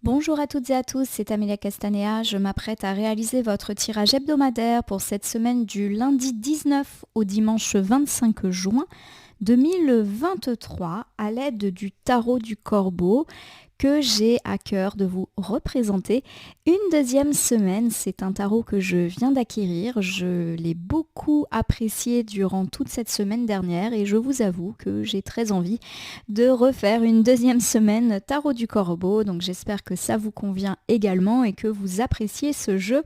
Bonjour à toutes et à tous, c'est Amélia Castanea. Je m'apprête à réaliser votre tirage hebdomadaire pour cette semaine du lundi 19 au dimanche 25 juin 2023 à l'aide du tarot du Corbeau que j'ai à cœur de vous représenter une deuxième semaine. C'est un tarot que je viens d'acquérir. Je l'ai beaucoup apprécié durant toute cette semaine dernière et je vous avoue que j'ai très envie de refaire une deuxième semaine tarot du Corbeau. Donc j'espère que ça vous convient également et que vous appréciez ce jeu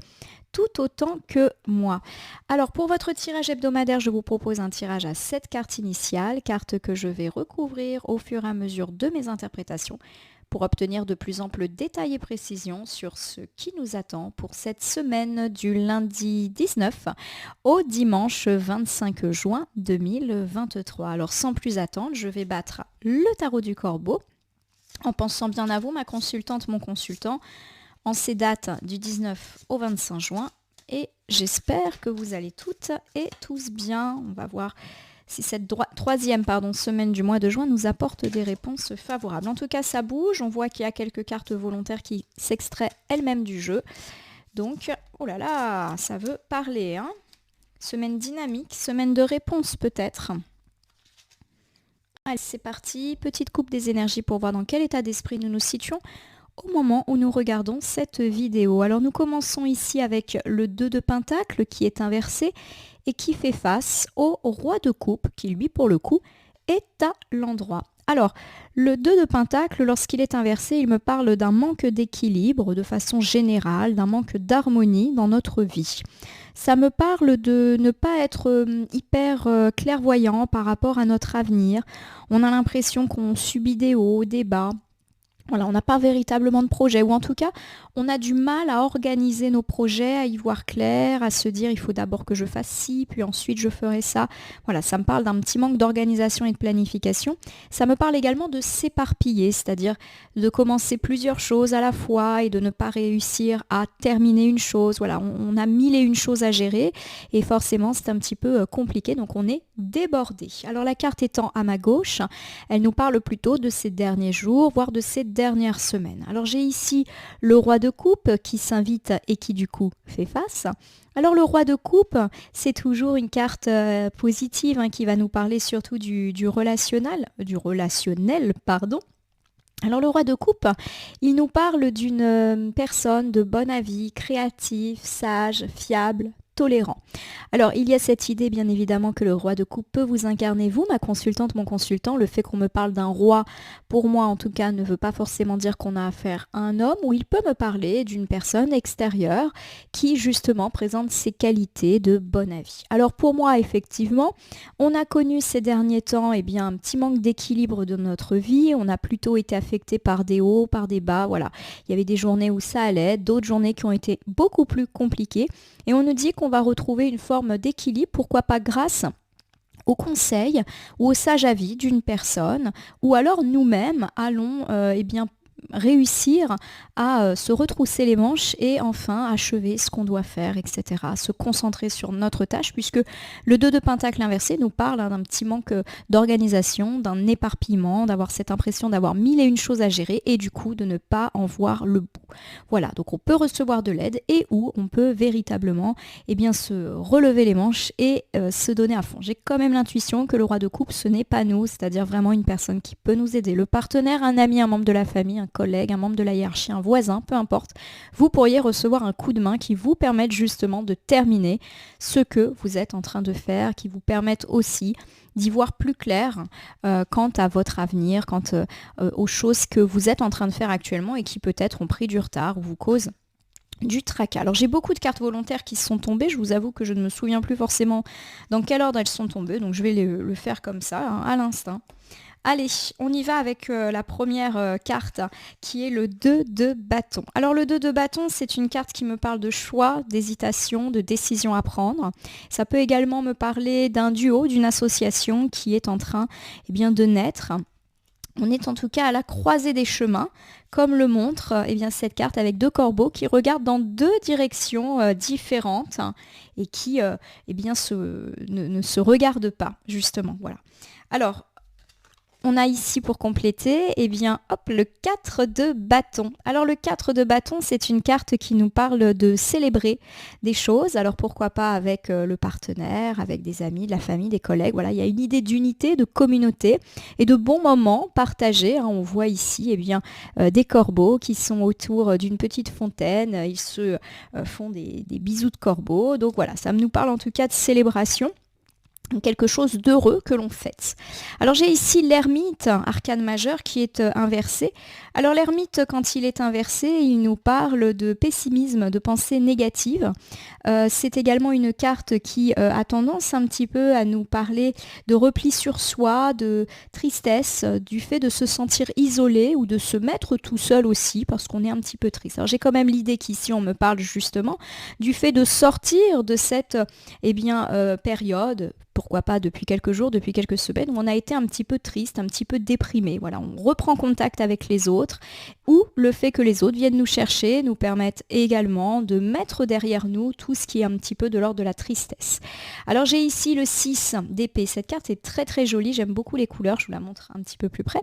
tout autant que moi. Alors pour votre tirage hebdomadaire, je vous propose un tirage à 7 cartes initiales, cartes que je vais recouvrir au fur et à mesure de mes interprétations pour obtenir de plus amples détails et précisions sur ce qui nous attend pour cette semaine du lundi 19 au dimanche 25 juin 2023. Alors sans plus attendre, je vais battre le tarot du Corbeau en pensant bien à vous, ma consultante, mon consultant, en ces dates du 19 au 25 juin. Et j'espère que vous allez toutes et tous bien. On va voir si cette troisième semaine du mois de juin nous apporte des réponses favorables. En tout cas, ça bouge. On voit qu'il y a quelques cartes volontaires qui s'extraient elles-mêmes du jeu. Donc, oh là là, ça veut parler, hein. Semaine dynamique, semaine de réponse peut-être. Allez, c'est parti. Petite coupe des énergies pour voir dans quel état d'esprit nous nous situons au moment où nous regardons cette vidéo. Alors nous commençons ici avec le 2 de Pentacle qui est inversé et qui fait face au roi de coupe qui lui pour le coup est à l'endroit. Alors le 2 de Pentacle, lorsqu'il est inversé, il me parle d'un manque d'équilibre de façon générale, d'un manque d'harmonie dans notre vie. Ça me parle de ne pas être hyper clairvoyant par rapport à notre avenir. On a l'impression qu'on subit des hauts, des bas. Voilà, on n'a pas véritablement de projet, ou en tout cas, on a du mal à organiser nos projets, à y voir clair, à se dire il faut d'abord que je fasse ci, puis ensuite je ferai ça. Voilà, ça me parle d'un petit manque d'organisation et de planification. Ça me parle également de s'éparpiller, c'est-à-dire de commencer plusieurs choses à la fois et de ne pas réussir à terminer une chose. Voilà, on a mille et une choses à gérer et forcément c'est un petit peu compliqué, donc on est débordé. Alors la carte étant à ma gauche, elle nous parle plutôt de ces derniers jours, voire de ces dernières semaines. Alors j'ai ici le roi de coupe qui s'invite et qui du coup fait face. Alors le roi de coupe, c'est toujours une carte positive qui va nous parler surtout du relationnel, pardon. Alors le roi de coupe, il nous parle d'une personne de bon avis, créative, sage, fiable, tolérant. Alors il y a cette idée bien évidemment que le roi de coupe peut vous incarner vous, ma consultante, mon consultant. Le fait qu'on me parle d'un roi, pour moi en tout cas, ne veut pas forcément dire qu'on a affaire à un homme, ou il peut me parler d'une personne extérieure qui justement présente ses qualités de bon avis. Alors pour moi effectivement, on a connu ces derniers temps un petit manque d'équilibre de notre vie. On a plutôt été affecté par des hauts, par des bas. Voilà, il y avait des journées où ça allait, d'autres journées qui ont été beaucoup plus compliquées. Et on nous dit qu'on va retrouver une forme d'équilibre, pourquoi pas grâce au conseil ou au sage avis d'une personne, ou alors nous-mêmes allons réussir à se retrousser les manches et enfin achever ce qu'on doit faire, etc. Se concentrer sur notre tâche, puisque le 2 de Pentacle inversé nous parle d'un petit manque d'organisation, d'un éparpillement, d'avoir cette impression d'avoir mille et une choses à gérer et du coup de ne pas en voir le bout. Voilà, donc on peut recevoir de l'aide et où on peut véritablement se relever les manches et se donner à fond. J'ai quand même l'intuition que le roi de coupe, ce n'est pas nous, c'est-à-dire vraiment une personne qui peut nous aider. Le partenaire, un ami, un membre de la famille, un collègue, un membre de la hiérarchie, un voisin, peu importe, vous pourriez recevoir un coup de main qui vous permette justement de terminer ce que vous êtes en train de faire, qui vous permette aussi d'y voir plus clair quant à votre avenir, quant aux choses que vous êtes en train de faire actuellement et qui peut-être ont pris du retard ou vous causent du tracas. Alors j'ai beaucoup de cartes volontaires qui sont tombées, je vous avoue que je ne me souviens plus forcément dans quel ordre elles sont tombées, donc je vais le faire comme ça, à l'instinct. Allez, on y va avec la première carte qui est le 2 de bâton. Alors le 2 de bâton, c'est une carte qui me parle de choix, d'hésitation, de décision à prendre. Ça peut également me parler d'un duo, d'une association qui est en train de naître. On est en tout cas à la croisée des chemins, comme le montre cette carte avec deux corbeaux qui regardent dans deux directions différentes et qui ne se regardent pas, justement. Voilà. Alors, on a ici pour compléter, eh bien, hop, le 4 de bâton. Alors le 4 de bâton, c'est une carte qui nous parle de célébrer des choses. Alors pourquoi pas avec le partenaire, avec des amis, de la famille, des collègues. Voilà, il y a une idée d'unité, de communauté et de bons moments partagés. Hein. On voit ici, eh bien, des corbeaux qui sont autour d'une petite fontaine. Ils se font des bisous de corbeaux. Donc voilà, ça nous parle en tout cas de célébration. Quelque chose d'heureux que l'on fête. Alors j'ai ici l'ermite, arcane majeur, qui est inversé. Alors l'ermite, quand il est inversé, il nous parle de pessimisme, de pensée négative. C'est également une carte qui a tendance un petit peu à nous parler de repli sur soi, de tristesse, du fait de se sentir isolé ou de se mettre tout seul aussi, parce qu'on est un petit peu triste. Alors j'ai quand même l'idée qu'ici on me parle justement du fait de sortir de cette période, pourquoi pas depuis quelques jours, depuis quelques semaines, où on a été un petit peu triste, un petit peu déprimé. Voilà, on reprend contact avec les autres, ou le fait que les autres viennent nous chercher nous permettent également de mettre derrière nous tout ce qui est un petit peu de l'ordre de la tristesse. Alors j'ai ici le 6 d'épée. Cette carte est très très jolie, j'aime beaucoup les couleurs, je vous la montre un petit peu plus près.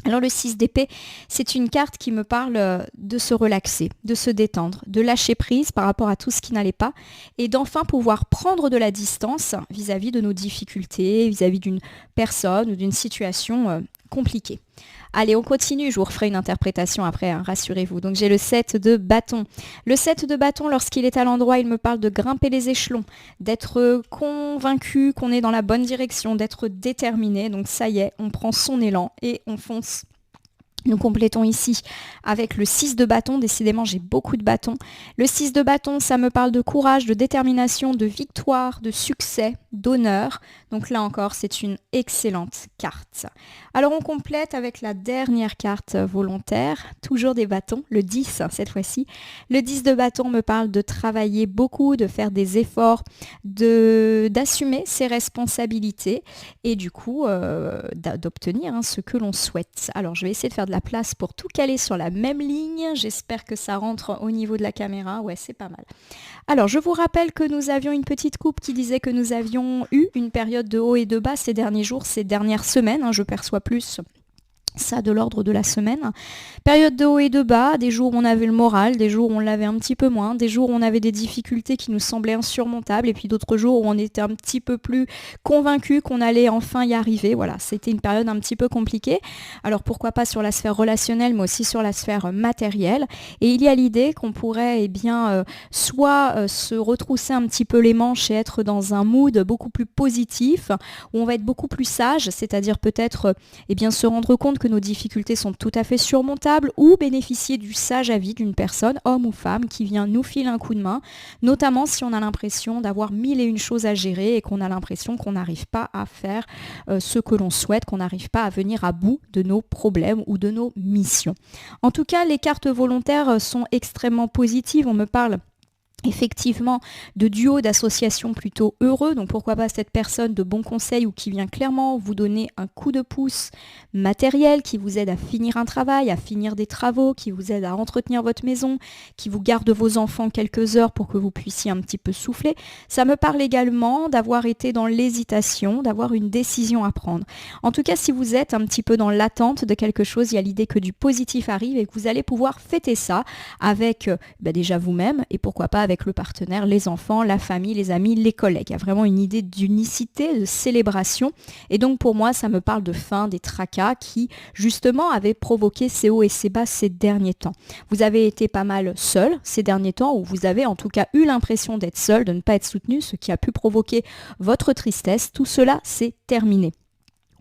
Alors le 6 d'épée, c'est une carte qui me parle de se relaxer, de se détendre, de lâcher prise par rapport à tout ce qui n'allait pas et d'enfin pouvoir prendre de la distance vis-à-vis de nos difficultés, vis-à-vis d'une personne ou d'une situation compliquée. Allez, on continue, je vous referai une interprétation après, hein, rassurez-vous. Donc j'ai le 7 de bâton. Le 7 de bâton, lorsqu'il est à l'endroit, il me parle de grimper les échelons, d'être convaincu qu'on est dans la bonne direction, d'être déterminé. Donc ça y est, on prend son élan et on fonce. Nous complétons ici avec le 6 de bâton. Décidément, j'ai beaucoup de bâtons. Le 6 de bâton, ça me parle de courage, de détermination, de victoire, de succès, d'honneur. Donc là encore, c'est une excellente carte. Alors on complète avec la dernière carte volontaire, toujours des bâtons, le 10 cette fois-ci. Le 10 de bâton me parle de travailler beaucoup, de faire des efforts, d'assumer ses responsabilités et du coup d'obtenir ce que l'on souhaite. Alors je vais essayer de faire de la place pour tout caler sur la même ligne. J'espère que ça rentre au niveau de la caméra. Ouais, c'est pas mal. Alors, je vous rappelle que nous avions une petite coupe qui disait que nous avions eu une période de haut et de bas ces derniers jours, ces dernières semaines. Je perçois plus ça de l'ordre de la semaine. Période de haut et de bas, des jours où on avait le moral, des jours où on l'avait un petit peu moins, des jours où on avait des difficultés qui nous semblaient insurmontables et puis d'autres jours où on était un petit peu plus convaincu qu'on allait enfin y arriver. Voilà, c'était une période un petit peu compliquée. Alors pourquoi pas sur la sphère relationnelle mais aussi sur la sphère matérielle. Et il y a l'idée qu'on pourrait soit se retrousser un petit peu les manches et être dans un mood beaucoup plus positif, où on va être beaucoup plus sage, c'est-à-dire peut-être se rendre compte que nos difficultés sont tout à fait surmontables ou bénéficier du sage avis d'une personne, homme ou femme, qui vient nous filer un coup de main, notamment si on a l'impression d'avoir mille et une choses à gérer et qu'on a l'impression qu'on n'arrive pas à faire ce que l'on souhaite, qu'on n'arrive pas à venir à bout de nos problèmes ou de nos missions. En tout cas, les cartes volontaires sont extrêmement positives. On me parle effectivement de duo, d'associations plutôt heureux, donc pourquoi pas cette personne de bons conseils ou qui vient clairement vous donner un coup de pouce matériel, qui vous aide à finir un travail, à finir des travaux, qui vous aide à entretenir votre maison, qui vous garde vos enfants quelques heures pour que vous puissiez un petit peu souffler. Ça me parle également d'avoir été dans l'hésitation, d'avoir une décision à prendre. En tout cas, si vous êtes un petit peu dans l'attente de quelque chose, il y a l'idée que du positif arrive et que vous allez pouvoir fêter ça avec déjà vous-même et pourquoi pas avec le partenaire, les enfants, la famille, les amis, les collègues. Il y a vraiment une idée d'unicité, de célébration. Et donc pour moi, ça me parle de fin des tracas qui justement avaient provoqué ces hauts et ces bas ces derniers temps. Vous avez été pas mal seul ces derniers temps, ou vous avez en tout cas eu l'impression d'être seul, de ne pas être soutenu, ce qui a pu provoquer votre tristesse. Tout cela, c'est terminé.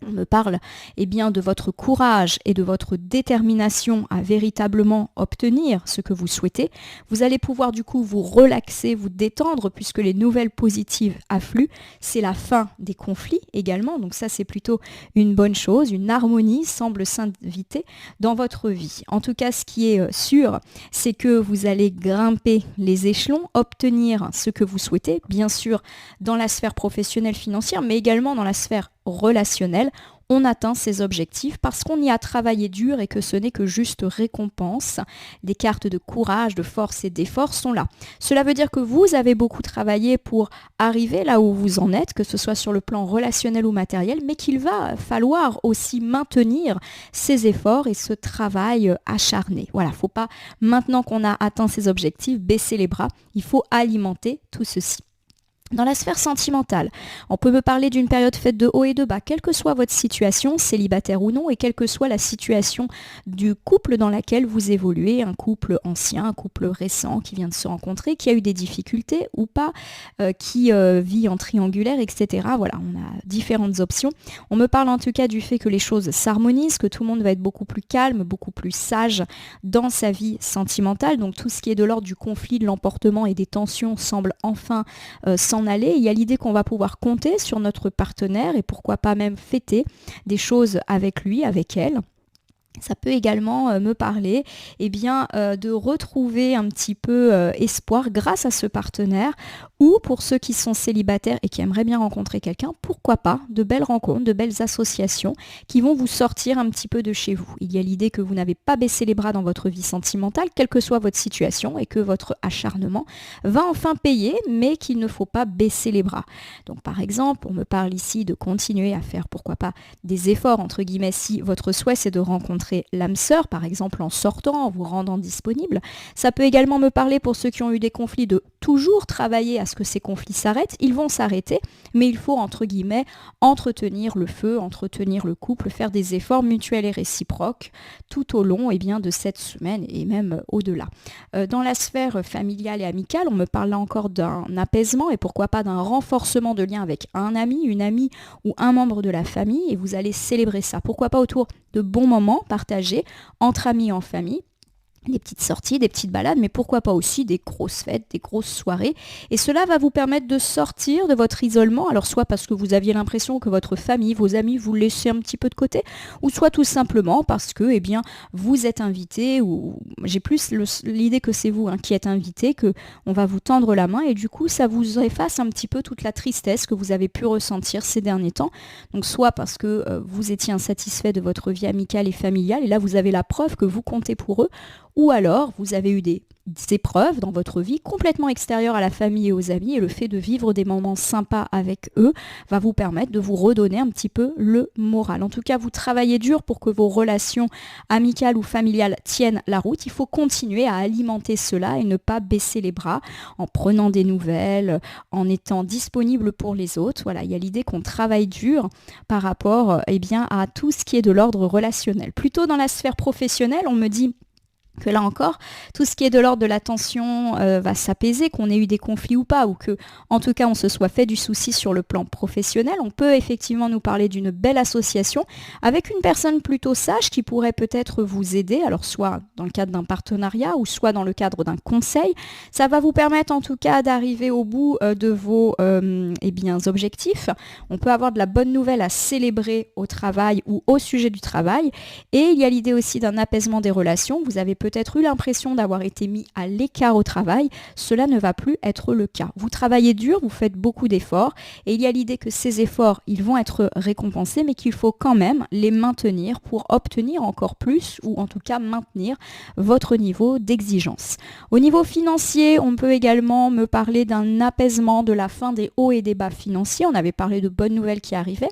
On me parle de votre courage et de votre détermination à véritablement obtenir ce que vous souhaitez. Vous allez pouvoir du coup vous relaxer, vous détendre puisque les nouvelles positives affluent. C'est la fin des conflits également, donc ça c'est plutôt une bonne chose. Une harmonie semble s'inviter dans votre vie. En tout cas, ce qui est sûr, c'est que vous allez grimper les échelons, obtenir ce que vous souhaitez, bien sûr dans la sphère professionnelle financière, mais également dans la sphère relationnelle. on atteint ses objectifs parce qu'on y a travaillé dur et que ce n'est que juste récompense. Des cartes de courage, de force et d'effort sont là. Cela veut dire que vous avez beaucoup travaillé pour arriver là où vous en êtes, que ce soit sur le plan relationnel ou matériel, mais qu'il va falloir aussi maintenir ces efforts et ce travail acharné. Voilà, il ne faut pas, maintenant qu'on a atteint ses objectifs, baisser les bras. Il faut alimenter tout ceci. Dans la sphère sentimentale, on peut me parler d'une période faite de haut et de bas, quelle que soit votre situation, célibataire ou non, et quelle que soit la situation du couple dans laquelle vous évoluez, un couple ancien, un couple récent qui vient de se rencontrer, qui a eu des difficultés ou pas, qui vit en triangulaire, etc. Voilà, on a différentes options. On me parle en tout cas du fait que les choses s'harmonisent, que tout le monde va être beaucoup plus calme, beaucoup plus sage dans sa vie sentimentale. Donc tout ce qui est de l'ordre du conflit, de l'emportement et des tensions semble enfin s'en aller. Il y a l'idée qu'on va pouvoir compter sur notre partenaire et pourquoi pas même fêter des choses avec lui, avec elle. Ça peut également me parler de retrouver un petit peu espoir grâce à ce partenaire, ou pour ceux qui sont célibataires et qui aimeraient bien rencontrer quelqu'un, pourquoi pas de belles rencontres, de belles associations qui vont vous sortir un petit peu de chez vous. Il y a l'idée que vous n'avez pas baissé les bras dans votre vie sentimentale, quelle que soit votre situation, et que votre acharnement va enfin payer, mais qu'il ne faut pas baisser les bras. Donc par exemple, on me parle ici de continuer à faire, pourquoi pas, des efforts, entre guillemets, si votre souhait c'est de rencontrer l'âme sœur, par exemple en sortant, en vous rendant disponible. Ça peut également me parler pour ceux qui ont eu des conflits de toujours travailler à ce que ces conflits s'arrêtent. Ils vont s'arrêter, mais il faut, entre guillemets, entretenir le feu, entretenir le couple, faire des efforts mutuels et réciproques tout au long de cette semaine et même au-delà. Dans la sphère familiale et amicale, on me parle là encore d'un apaisement et pourquoi pas d'un renforcement de lien avec un ami, une amie ou un membre de la famille, et vous allez célébrer ça. Pourquoi pas autour de bons moments partagés entre amis et en famille. Des petites sorties, des petites balades, mais pourquoi pas aussi des grosses fêtes, des grosses soirées. Et cela va vous permettre de sortir de votre isolement, alors soit parce que vous aviez l'impression que votre famille, vos amis vous laissaient un petit peu de côté, ou soit tout simplement parce que vous êtes invité, ou j'ai plus l'idée que c'est vous qui êtes invité, que on va vous tendre la main, et du coup ça vous efface un petit peu toute la tristesse que vous avez pu ressentir ces derniers temps. Donc soit parce que vous étiez insatisfait de votre vie amicale et familiale, et là vous avez la preuve que vous comptez pour eux, ou alors vous avez eu des épreuves dans votre vie complètement extérieures à la famille et aux amis, et le fait de vivre des moments sympas avec eux va vous permettre de vous redonner un petit peu le moral. En tout cas, vous travaillez dur pour que vos relations amicales ou familiales tiennent la route. Il faut continuer à alimenter cela et ne pas baisser les bras en prenant des nouvelles, en étant disponible pour les autres. Voilà, il y a l'idée qu'on travaille dur par rapport à tout ce qui est de l'ordre relationnel. Plutôt dans la sphère professionnelle, on me dit que là encore, tout ce qui est de l'ordre de la tension va s'apaiser, qu'on ait eu des conflits ou pas, ou que, en tout cas, on se soit fait du souci sur le plan professionnel. On peut effectivement nous parler d'une belle association avec une personne plutôt sage qui pourrait peut-être vous aider, alors soit dans le cadre d'un partenariat ou soit dans le cadre d'un conseil. Ça va vous permettre en tout cas d'arriver au bout de vos objectifs. On peut avoir de la bonne nouvelle à célébrer au travail ou au sujet du travail. Et il y a l'idée aussi d'un apaisement des relations. Vous avez peut-être eu l'impression d'avoir été mis à l'écart au travail, cela ne va plus être le cas. Vous travaillez dur, vous faites beaucoup d'efforts, et il y a l'idée que ces efforts, ils vont être récompensés, mais qu'il faut quand même les maintenir pour obtenir encore plus, ou en tout cas maintenir votre niveau d'exigence. Au niveau financier, on peut également me parler d'un apaisement, de la fin des hauts et des bas financiers. On avait parlé de bonnes nouvelles qui arrivaient.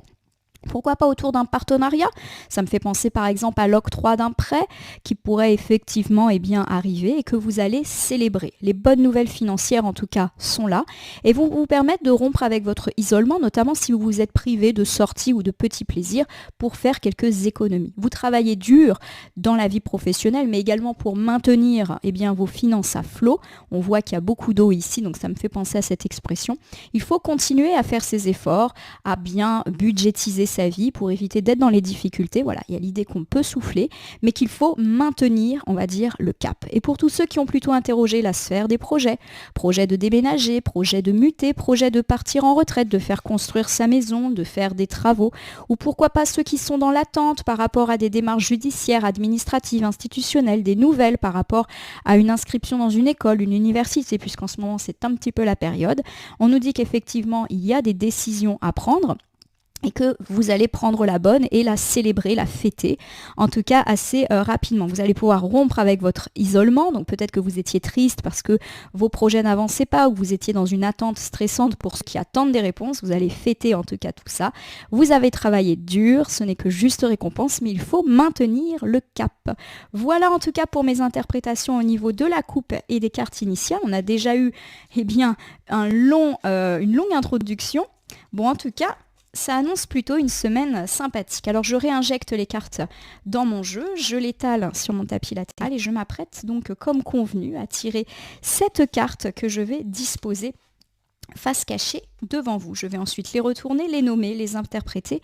Pourquoi pas autour d'un partenariat? Ça me fait penser par exemple à l'octroi d'un prêt qui pourrait effectivement arriver et que vous allez célébrer. Les bonnes nouvelles financières en tout cas sont là et vont vous permettre de rompre avec votre isolement, notamment si vous vous êtes privé de sorties ou de petits plaisirs pour faire quelques économies. Vous travaillez dur dans la vie professionnelle mais également pour maintenir vos finances à flot. On voit qu'il y a beaucoup d'eau ici, donc ça me fait penser à cette expression. Il faut continuer à faire ces efforts, à bien budgétiser sa vie pour éviter d'être dans les difficultés. Voilà, il y a l'idée qu'on peut souffler, mais qu'il faut maintenir, on va dire, le cap. Et pour tous ceux qui ont plutôt interrogé la sphère des projets de déménager, projets de muter, projets de partir en retraite, de faire construire sa maison, de faire des travaux, ou pourquoi pas ceux qui sont dans l'attente par rapport à des démarches judiciaires, administratives, institutionnelles, des nouvelles par rapport à une inscription dans une école, une université, puisqu'en ce moment c'est un petit peu la période. On nous dit qu'effectivement il y a des décisions à prendre. et que vous allez prendre la bonne et la célébrer, la fêter, en tout cas assez rapidement. Vous allez pouvoir rompre avec votre isolement, donc peut-être que vous étiez triste parce que vos projets n'avançaient pas ou vous étiez dans une attente stressante pour ceux qui attendent des réponses. Vous allez fêter en tout cas tout ça. Vous avez travaillé dur, ce n'est que juste récompense, mais il faut maintenir le cap. Voilà en tout cas pour mes interprétations au niveau de la coupe et des cartes initiales. On a déjà eu une longue introduction. Bon, en tout cas, ça annonce plutôt une semaine sympathique. Alors je réinjecte les cartes dans mon jeu, je l'étale sur mon tapis latéral et je m'apprête donc comme convenu à tirer cette carte que je vais disposer face cachée devant vous. Je vais ensuite les retourner, les nommer, les interpréter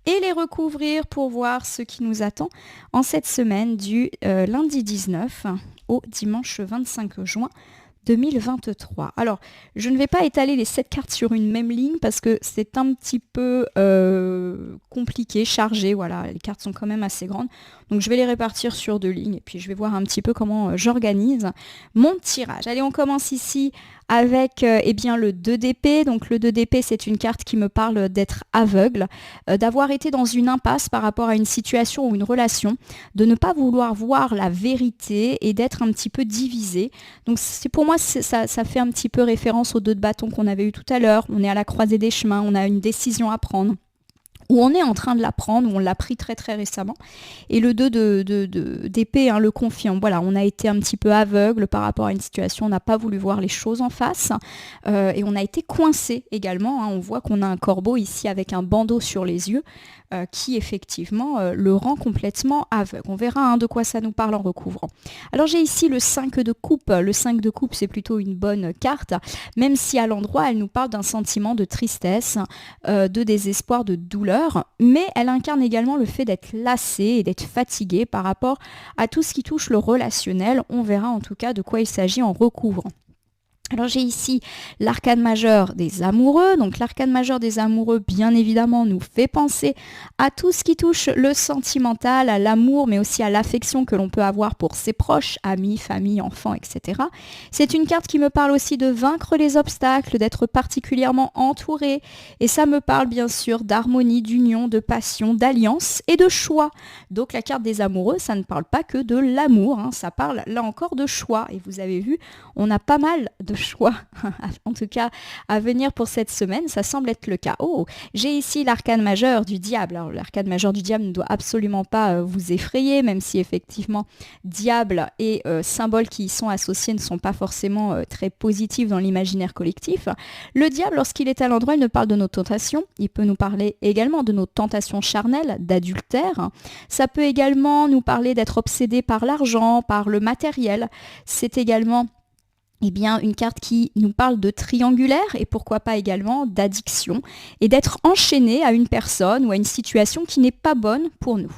et les recouvrir pour voir ce qui nous attend en cette semaine du lundi 19 au dimanche 25 juin 2023. Alors, je ne vais pas étaler les 7 cartes sur une même ligne parce que c'est un petit peu compliqué, chargé. Voilà, les cartes sont quand même assez grandes. Donc, je vais les répartir sur 2 lignes et puis je vais voir un petit peu comment j'organise mon tirage. Allez, on commence ici avec le 2 d'épée. Donc, le 2 d'épée, c'est une carte qui me parle d'être aveugle, d'avoir été dans une impasse par rapport à une situation ou une relation, de ne pas vouloir voir la vérité et d'être un petit peu divisé. Donc, pour moi, ça fait un petit peu référence aux 2 de bâton qu'on avait eu tout à l'heure. On est à la croisée des chemins, on a une décision à prendre, où on est en train de la prendre, où on l'a pris très très récemment. Et le 2 d'épée le confirme. Voilà, on a été un petit peu aveugle par rapport à une situation, on n'a pas voulu voir les choses en face, et on a été coincé également. On voit qu'on a un corbeau ici avec un bandeau sur les yeux, qui effectivement le rend complètement aveugle. On verra de quoi ça nous parle en recouvrant. Alors j'ai ici le 5 de coupe. Le 5 de coupe, c'est plutôt une bonne carte, même si à l'endroit, elle nous parle d'un sentiment de tristesse, de désespoir, de douleur, mais elle incarne également le fait d'être lassé et d'être fatigué par rapport à tout ce qui touche le relationnel. On verra en tout cas de quoi il s'agit en recouvrant. Alors j'ai ici l'arcane majeur des amoureux. Donc l'arcane majeur des amoureux, bien évidemment, nous fait penser à tout ce qui touche le sentimental, à l'amour, mais aussi à l'affection que l'on peut avoir pour ses proches, amis, famille, enfants, etc. C'est une carte qui me parle aussi de vaincre les obstacles, d'être particulièrement entouré. Et ça me parle bien sûr d'harmonie, d'union, de passion, d'alliance et de choix. Donc la carte des amoureux, ça ne parle pas que de l'amour, ça parle là encore de choix. Et vous avez vu, on a pas mal de choix, en tout cas à venir pour cette semaine, ça semble être le cas. Oh, j'ai ici l'arcane majeur du diable. Alors l'arcane majeur du diable ne doit absolument pas vous effrayer, même si effectivement diable et symboles qui y sont associés ne sont pas forcément très positifs dans l'imaginaire collectif. Le diable, lorsqu'il est à l'endroit, il nous parle de nos tentations, il peut nous parler également de nos tentations charnelles, d'adultère. Ça peut également nous parler d'être obsédé par l'argent, par le matériel. C'est également une carte qui nous parle de triangulaire et pourquoi pas également d'addiction et d'être enchaîné à une personne ou à une situation qui n'est pas bonne pour nous.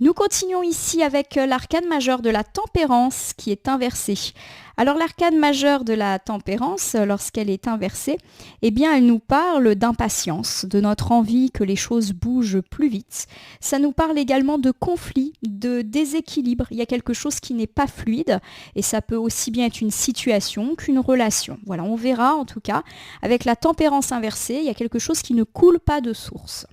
Nous continuons ici avec l'arcane majeur de la tempérance qui est inversée. Alors l'arcane majeure de la tempérance, lorsqu'elle est inversée, elle nous parle d'impatience, de notre envie que les choses bougent plus vite. Ça nous parle également de conflit, de déséquilibre. Il y a quelque chose qui n'est pas fluide et ça peut aussi bien être une situation qu'une relation. Voilà, on verra en tout cas. Avec la tempérance inversée, il y a quelque chose qui ne coule pas de source.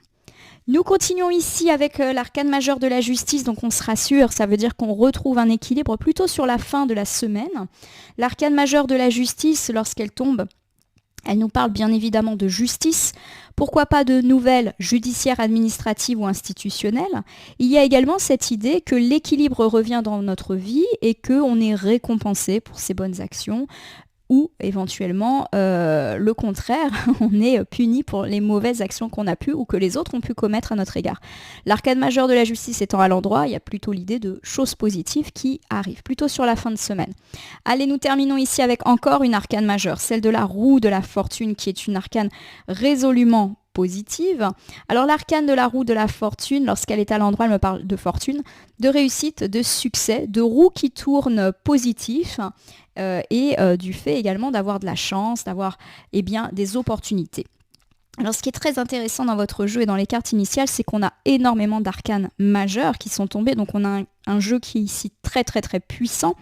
Nous continuons ici avec l'arcane majeur de la justice, donc on se rassure, ça veut dire qu'on retrouve un équilibre plutôt sur la fin de la semaine. L'arcane majeur de la justice, lorsqu'elle tombe, elle nous parle bien évidemment de justice, pourquoi pas de nouvelles judiciaires, administratives ou institutionnelles. Il y a également cette idée que l'équilibre revient dans notre vie et qu'on est récompensé pour ses bonnes actions, ou éventuellement le contraire, on est puni pour les mauvaises actions qu'on a pu ou que les autres ont pu commettre à notre égard. L'arcane majeur de la justice étant à l'endroit, il y a plutôt l'idée de choses positives qui arrivent, plutôt sur la fin de semaine. Allez, nous terminons ici avec encore une arcane majeure, celle de la roue de la fortune, qui est une arcane résolument positive. Alors l'arcane de la roue de la fortune, lorsqu'elle est à l'endroit, elle me parle de fortune, de réussite, de succès, de roue qui tourne positif, et du fait également d'avoir de la chance, d'avoir des opportunités. Alors ce qui est très intéressant dans votre jeu et dans les cartes initiales, c'est qu'on a énormément d'arcanes majeurs qui sont tombés, donc on a un jeu qui est ici très très très puissant.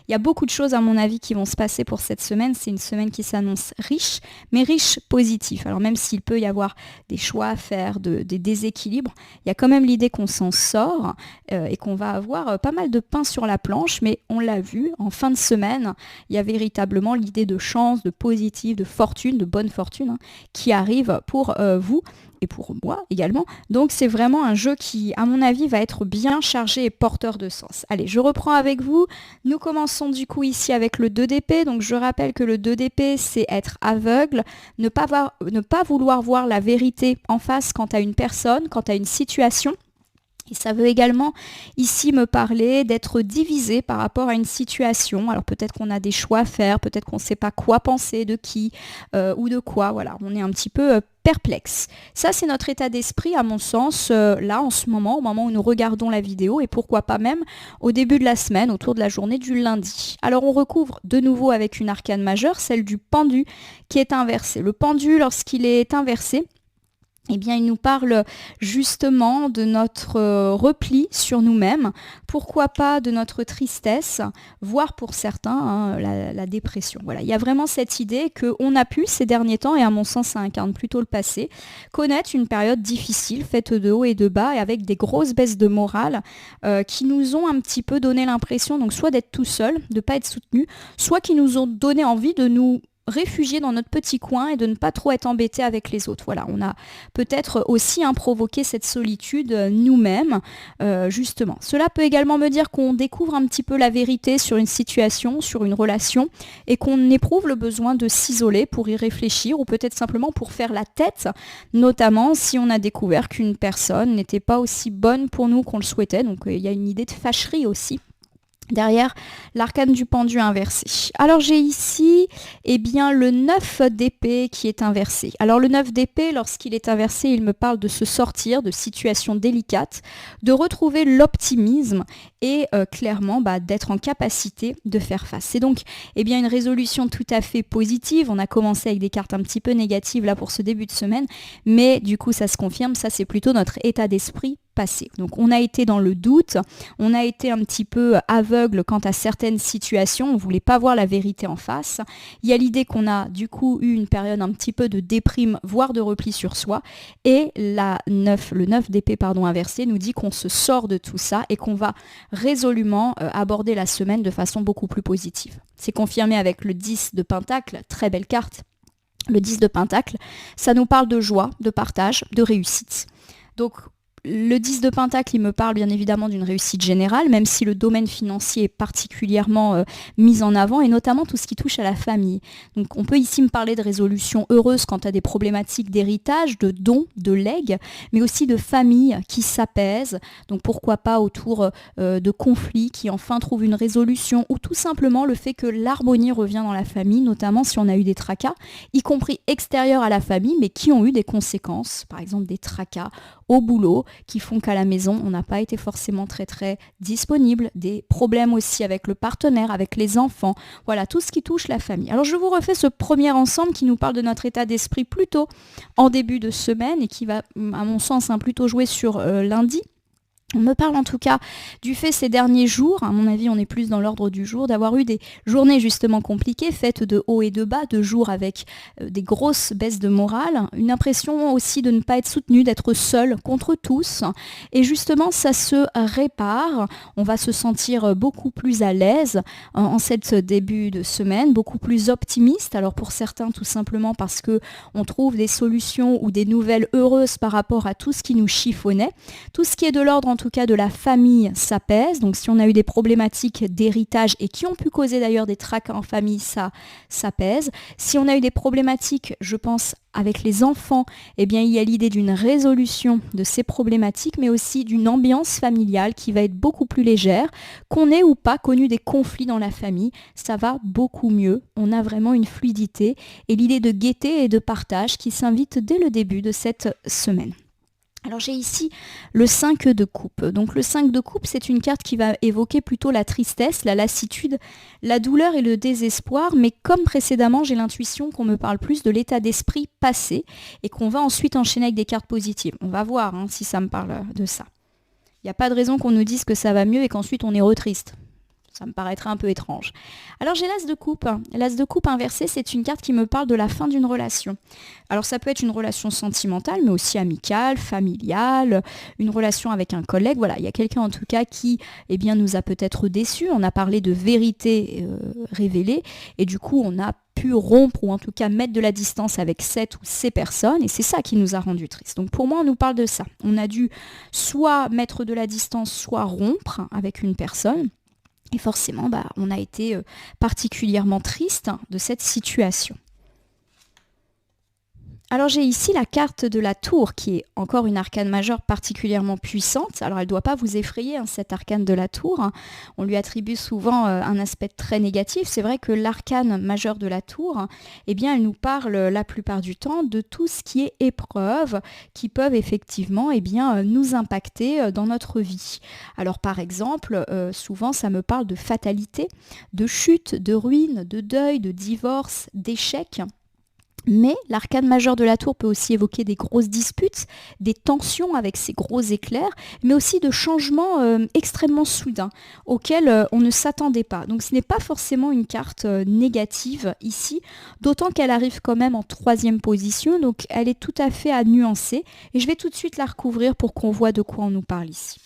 Il y a beaucoup de choses à mon avis qui vont se passer pour cette semaine. C'est une semaine qui s'annonce riche, mais riche positif. Alors même s'il peut y avoir des choix à faire, des déséquilibres, il y a quand même l'idée qu'on s'en sort et qu'on va avoir pas mal de pain sur la planche, mais on l'a vu, en fin de semaine, il y a véritablement l'idée de chance, de positif, de fortune, de bonne fortune qui arrive pour vous et pour moi également. Donc c'est vraiment un jeu qui, à mon avis, va être bien chargé et porteur de sens. Allez, je reprends avec vous. Nous commençons du coup ici avec le 2 d'épée. Donc je rappelle que le 2 d'épée, c'est être aveugle, ne pas vouloir voir la vérité en face quant à une personne, quant à une situation. Et ça veut également ici me parler d'être divisé par rapport à une situation. Alors peut-être qu'on a des choix à faire, peut-être qu'on ne sait pas quoi penser, de qui ou de quoi. Voilà, on est un petit peu perplexe. Ça, c'est notre état d'esprit, à mon sens, là, en ce moment, au moment où nous regardons la vidéo, et pourquoi pas même au début de la semaine, autour de la journée du lundi. Alors on recouvre de nouveau avec une arcane majeure, celle du pendu, qui est inversé. Le pendu, lorsqu'il est inversé, eh bien, il nous parle justement de notre repli sur nous-mêmes, pourquoi pas de notre tristesse, voire pour certains la dépression. Voilà, il y a vraiment cette idée qu'on a pu ces derniers temps, et à mon sens ça incarne plutôt le passé, connaître une période difficile, faite de haut et de bas, et avec des grosses baisses de morale qui nous ont un petit peu donné l'impression, donc soit d'être tout seul, de ne pas être soutenu, soit qui nous ont donné envie de nous réfugier dans notre petit coin et de ne pas trop être embêté avec les autres. Voilà, on a peut-être aussi provoqué cette solitude nous-mêmes, justement. Cela peut également me dire qu'on découvre un petit peu la vérité sur une situation, sur une relation, et qu'on éprouve le besoin de s'isoler pour y réfléchir, ou peut-être simplement pour faire la tête, notamment si on a découvert qu'une personne n'était pas aussi bonne pour nous qu'on le souhaitait. Donc il y a une idée de fâcherie aussi derrière l'arcane du pendu inversé. Alors j'ai ici le 9 d'épée qui est inversé. Alors le 9 d'épée, lorsqu'il est inversé, il me parle de se sortir de situations délicates, de retrouver l'optimisme et clairement d'être en capacité de faire face. C'est donc une résolution tout à fait positive. On a commencé avec des cartes un petit peu négatives là pour ce début de semaine, mais du coup ça se confirme, ça c'est plutôt notre état d'esprit passé. Donc on a été dans le doute, on a été un petit peu aveugle quant à certaines situations, on ne voulait pas voir la vérité en face. Il y a l'idée qu'on a du coup eu une période un petit peu de déprime, voire de repli sur soi, et le 9 d'épée inversé nous dit qu'on se sort de tout ça et qu'on va résolument aborder la semaine de façon beaucoup plus positive. C'est confirmé avec le 10 de pentacle, très belle carte. Le 10 de pentacle, ça nous parle de joie, de partage, de réussite. Donc le 10 de pentacle, il me parle bien évidemment d'une réussite générale, même si le domaine financier est particulièrement mis en avant, et notamment tout ce qui touche à la famille. Donc on peut ici me parler de résolution heureuse quant à des problématiques d'héritage, de dons, de legs, mais aussi de famille qui s'apaisent, donc pourquoi pas autour de conflits qui enfin trouvent une résolution, ou tout simplement le fait que l'harmonie revient dans la famille, notamment si on a eu des tracas, y compris extérieurs à la famille, mais qui ont eu des conséquences, par exemple des tracas au boulot, qui font qu'à la maison, on n'a pas été forcément très très disponible, des problèmes aussi avec le partenaire, avec les enfants, voilà, tout ce qui touche la famille. Alors je vous refais ce premier ensemble qui nous parle de notre état d'esprit plutôt en début de semaine et qui va, à mon sens, plutôt jouer sur lundi. On me parle en tout cas du fait ces derniers jours, à mon avis on est plus dans l'ordre du jour, d'avoir eu des journées justement compliquées, faites de haut et de bas, de jours avec des grosses baisses de morale, une impression aussi de ne pas être soutenu, d'être seul contre tous. Et justement ça se répare, on va se sentir beaucoup plus à l'aise en cette début de semaine, beaucoup plus optimiste. Alors pour certains tout simplement parce que on trouve des solutions ou des nouvelles heureuses par rapport à tout ce qui nous chiffonnait, tout ce qui est de l'ordre en tout cas de la famille s'apaise. Donc si on a eu des problématiques d'héritage et qui ont pu causer d'ailleurs des tracas en famille, ça s'apaise. Si on a eu des problématiques, je pense avec les enfants, il y a l'idée d'une résolution de ces problématiques, mais aussi d'une ambiance familiale qui va être beaucoup plus légère. Qu'on ait ou pas connu des conflits dans la famille, ça va beaucoup mieux. On a vraiment une fluidité et l'idée de gaieté et de partage qui s'invite dès le début de cette semaine. Alors j'ai ici le 5 de coupe. Donc le 5 de coupe, c'est une carte qui va évoquer plutôt la tristesse, la lassitude, la douleur et le désespoir, mais comme précédemment, j'ai l'intuition qu'on me parle plus de l'état d'esprit passé et qu'on va ensuite enchaîner avec des cartes positives. On va voir si ça me parle de ça. Il n'y a pas de raison qu'on nous dise que ça va mieux et qu'ensuite on est triste. Ça me paraîtrait un peu étrange. Alors j'ai l'as de coupe. L'as de coupe inversé, c'est une carte qui me parle de la fin d'une relation. Alors ça peut être une relation sentimentale, mais aussi amicale, familiale, une relation avec un collègue. Voilà, il y a quelqu'un en tout cas qui nous a peut-être déçus. On a parlé de vérité révélée et du coup on a pu rompre ou en tout cas mettre de la distance avec cette ou ces personnes et c'est ça qui nous a rendu tristes. Donc pour moi on nous parle de ça. On a dû soit mettre de la distance, soit rompre avec une personne. Et forcément, on a été particulièrement triste de cette situation. Alors j'ai ici la carte de la tour qui est encore une arcane majeure particulièrement puissante. Alors elle ne doit pas vous effrayer, cette arcane de la tour. On lui attribue souvent un aspect très négatif. C'est vrai que l'arcane majeure de la tour, elle nous parle la plupart du temps de tout ce qui est épreuves qui peuvent effectivement nous impacter dans notre vie. Alors par exemple, souvent ça me parle de fatalité, de chute, de ruine, de deuil, de divorce, d'échec. Mais l'arcane majeure de la tour peut aussi évoquer des grosses disputes, des tensions avec ces gros éclairs, mais aussi de changements extrêmement soudains auxquels on ne s'attendait pas. Donc ce n'est pas forcément une carte négative ici, d'autant qu'elle arrive quand même en 3e position, donc elle est tout à fait à nuancer. Et je vais tout de suite la recouvrir pour qu'on voit de quoi on nous parle ici.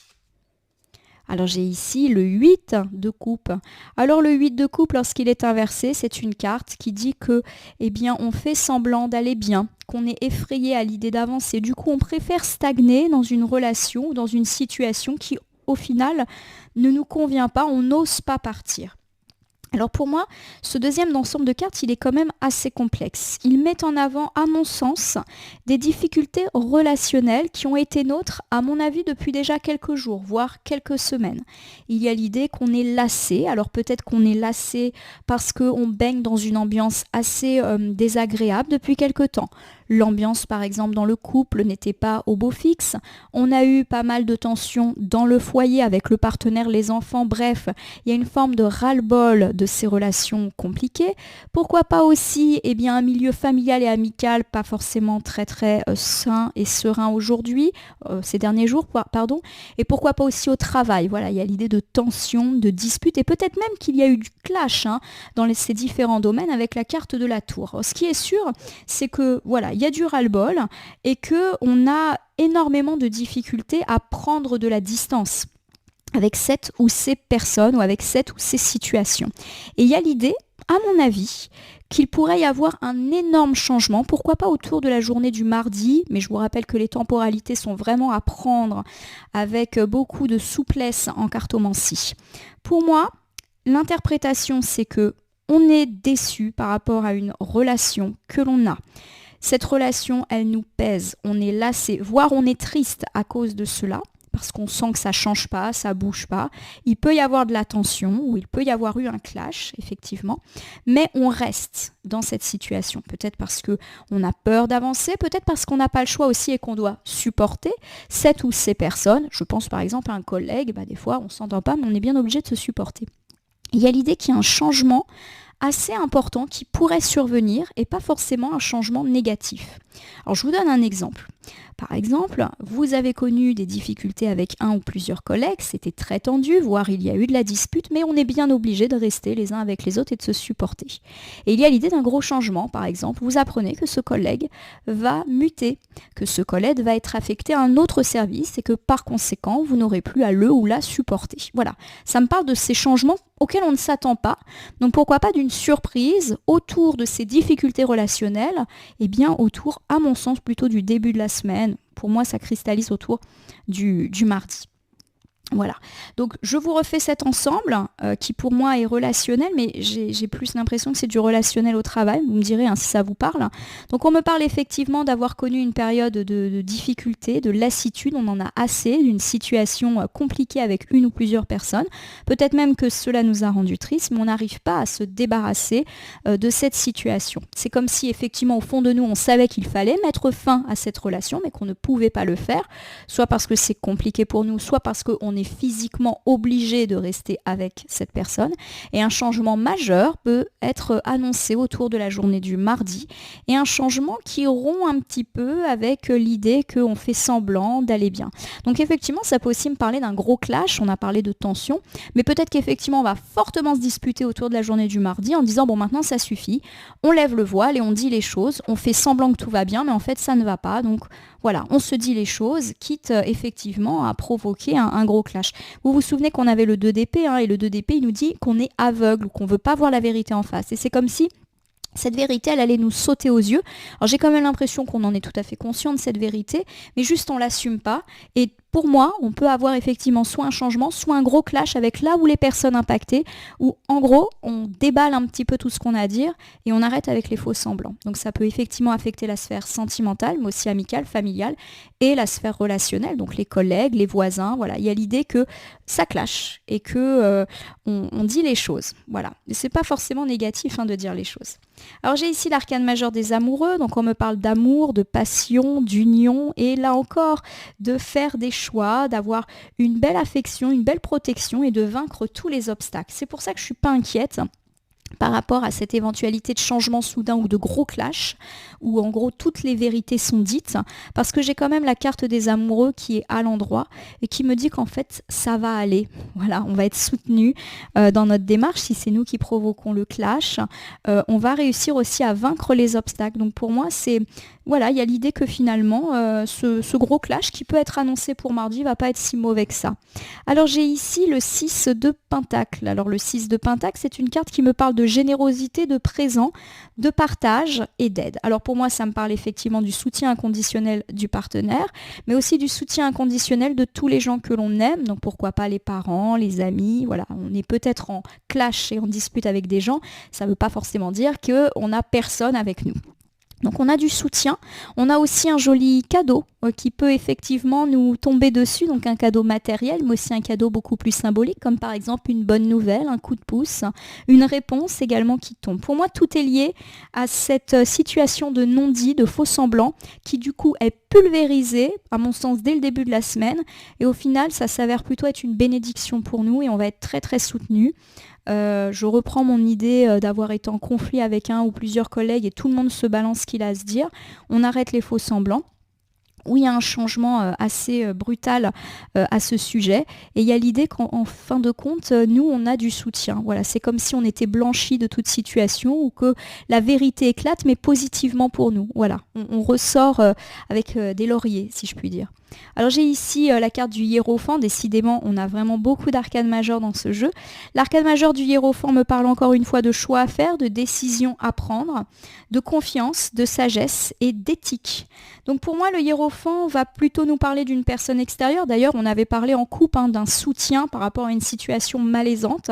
Alors j'ai ici le 8 de coupe. Alors le 8 de coupe, lorsqu'il est inversé, c'est une carte qui dit que, on fait semblant d'aller bien, qu'on est effrayé à l'idée d'avancer. Du coup, on préfère stagner dans une relation ou dans une situation qui, au final, ne nous convient pas, on n'ose pas partir. Alors pour moi, ce deuxième ensemble de cartes, il est quand même assez complexe. Il met en avant, à mon sens, des difficultés relationnelles qui ont été nôtres, à mon avis, depuis déjà quelques jours, voire quelques semaines. Il y a l'idée qu'on est lassé. Alors peut-être qu'on est lassé parce qu'on baigne dans une ambiance assez désagréable depuis quelque temps. L'ambiance, par exemple, dans le couple n'était pas au beau fixe. On a eu pas mal de tensions dans le foyer avec le partenaire, les enfants. Bref, il y a une forme de ras-le-bol de ces relations compliquées. Pourquoi pas aussi un milieu familial et amical pas forcément très sain et serein aujourd'hui, ces derniers jours, pardon. Et pourquoi pas aussi au travail. Voilà, il y a l'idée de tension, de dispute et peut-être même qu'il y a eu du clash dans ces différents domaines avec la carte de la tour. Alors, ce qui est sûr, c'est que voilà, il y a du ras-le-bol et qu'on a énormément de difficultés à prendre de la distance avec cette ou ces personnes ou avec cette ou ces situations. Et il y a l'idée, à mon avis, qu'il pourrait y avoir un énorme changement, pourquoi pas autour de la journée du mardi, mais je vous rappelle que les temporalités sont vraiment à prendre avec beaucoup de souplesse en cartomancie. Pour moi, l'interprétation, c'est que on est déçu par rapport à une relation que l'on a. Cette relation, elle nous pèse, on est lassé, voire on est triste à cause de cela, parce qu'on sent que ça change pas, ça bouge pas. Il peut y avoir de la tension, ou il peut y avoir eu un clash, effectivement, mais on reste dans cette situation. Peut-être parce qu'on a peur d'avancer, peut-être parce qu'on n'a pas le choix aussi et qu'on doit supporter cette ou ces personnes. Je pense par exemple à un collègue, des fois on s'entend pas, mais on est bien obligé de se supporter. Il y a l'idée qu'il y a un changement assez important qui pourrait survenir et pas forcément un changement négatif. Alors je vous donne un exemple. Par exemple, vous avez connu des difficultés avec un ou plusieurs collègues, c'était très tendu, voire il y a eu de la dispute, mais on est bien obligé de rester les uns avec les autres et de se supporter. Et il y a l'idée d'un gros changement, par exemple, vous apprenez que ce collègue va muter, que ce collègue va être affecté à un autre service et que par conséquent, vous n'aurez plus à le ou la supporter. Voilà, ça me parle de ces changements auxquels on ne s'attend pas, donc pourquoi pas d'une surprise autour de ces difficultés relationnelles, et bien autour, à mon sens, plutôt du début de la semaine. Pour moi, ça cristallise autour du mardi. Voilà, donc je vous refais cet ensemble qui pour moi est relationnel, mais j'ai plus l'impression que c'est du relationnel au travail, vous me direz si ça vous parle. Donc on me parle effectivement d'avoir connu une période de difficulté, de lassitude, on en a assez, d'une situation compliquée avec une ou plusieurs personnes, peut-être même que cela nous a rendu tristes, mais on n'arrive pas à se débarrasser de cette situation. C'est comme si effectivement au fond de nous on savait qu'il fallait mettre fin à cette relation, mais qu'on ne pouvait pas le faire, soit parce que c'est compliqué pour nous, soit parce qu'on est physiquement obligé de rester avec cette personne. Et un changement majeur peut être annoncé autour de la journée du mardi, et un changement qui rompt un petit peu avec l'idée qu'on fait semblant d'aller bien. Donc effectivement, ça peut aussi me parler d'un gros clash, on a parlé de tension, mais peut-être qu'effectivement on va fortement se disputer autour de la journée du mardi en disant bon, maintenant ça suffit, on lève le voile et on dit les choses, on fait semblant que tout va bien, mais en fait ça ne va pas. Donc voilà, on se dit les choses, quitte effectivement à provoquer un gros clash. Vous vous souvenez qu'on avait le 2 d'épée, et le 2 d'épée il nous dit qu'on est aveugle ou qu'on ne veut pas voir la vérité en face. Et c'est comme si cette vérité, elle allait nous sauter aux yeux. Alors j'ai quand même l'impression qu'on en est tout à fait conscient de cette vérité, mais juste on l'assume pas. Et pour moi, on peut avoir effectivement soit un changement, soit un gros clash avec là où les personnes impactées, où en gros, on déballe un petit peu tout ce qu'on a à dire et on arrête avec les faux semblants. Donc ça peut effectivement affecter la sphère sentimentale, mais aussi amicale, familiale, et la sphère relationnelle, donc les collègues, les voisins. Voilà, il y a l'idée que ça clash et que on dit les choses. Voilà, et c'est pas forcément négatif de dire les choses. Alors j'ai ici l'arcane majeur des amoureux, donc on me parle d'amour, de passion, d'union, et là encore, de faire des choix, d'avoir une belle affection, une belle protection et de vaincre tous les obstacles. C'est pour ça que je ne suis pas inquiète par rapport à cette éventualité de changement soudain ou de gros clash, où en gros toutes les vérités sont dites, parce que j'ai quand même la carte des amoureux qui est à l'endroit et qui me dit qu'en fait ça va aller. Voilà, on va être soutenu dans notre démarche. Si c'est nous qui provoquons le clash, on va réussir aussi à vaincre les obstacles. Donc pour moi, c'est voilà, il y a l'idée que finalement ce gros clash qui peut être annoncé pour mardi va pas être si mauvais que ça. Alors j'ai ici le 6 de Pentacle. Alors le 6 de Pentacle, c'est une carte qui me parle de générosité, de présent, de partage et d'aide. Alors pour moi, ça me parle effectivement du soutien inconditionnel du partenaire, mais aussi du soutien inconditionnel de tous les gens que l'on aime. Donc pourquoi pas les parents, les amis. Voilà, on est peut-être en clash et en dispute avec des gens. Ça ne veut pas forcément dire qu'on n'a personne avec nous. Donc on a du soutien, on a aussi un joli cadeau qui peut effectivement nous tomber dessus, donc un cadeau matériel, mais aussi un cadeau beaucoup plus symbolique, comme par exemple une bonne nouvelle, un coup de pouce, une réponse également qui tombe. Pour moi, tout est lié à cette situation de non-dit, de faux semblant, qui du coup est pulvérisée, à mon sens, dès le début de la semaine, et au final, ça s'avère plutôt être une bénédiction pour nous, et on va être très très soutenus. Je reprends mon idée d'avoir été en conflit avec un ou plusieurs collègues et tout le monde se balance ce qu'il a à se dire. On arrête les faux semblants. Où il y a un changement assez brutal à ce sujet. Et il y a l'idée qu'en fin de compte, nous, on a du soutien. Voilà, c'est comme si on était blanchi de toute situation ou que la vérité éclate, mais positivement pour nous. Voilà, on ressort avec des lauriers, si je puis dire. Alors j'ai ici la carte du Hiérophant. Décidément, on a vraiment beaucoup d'arcanes majeures dans ce jeu. L'arcane majeur du Hiérophant me parle encore une fois de choix à faire, de décisions à prendre, de confiance, de sagesse et d'éthique. Donc pour moi, le Hiérophant va plutôt nous parler d'une personne extérieure. D'ailleurs, on avait parlé en couple d'un soutien par rapport à une situation malaisante.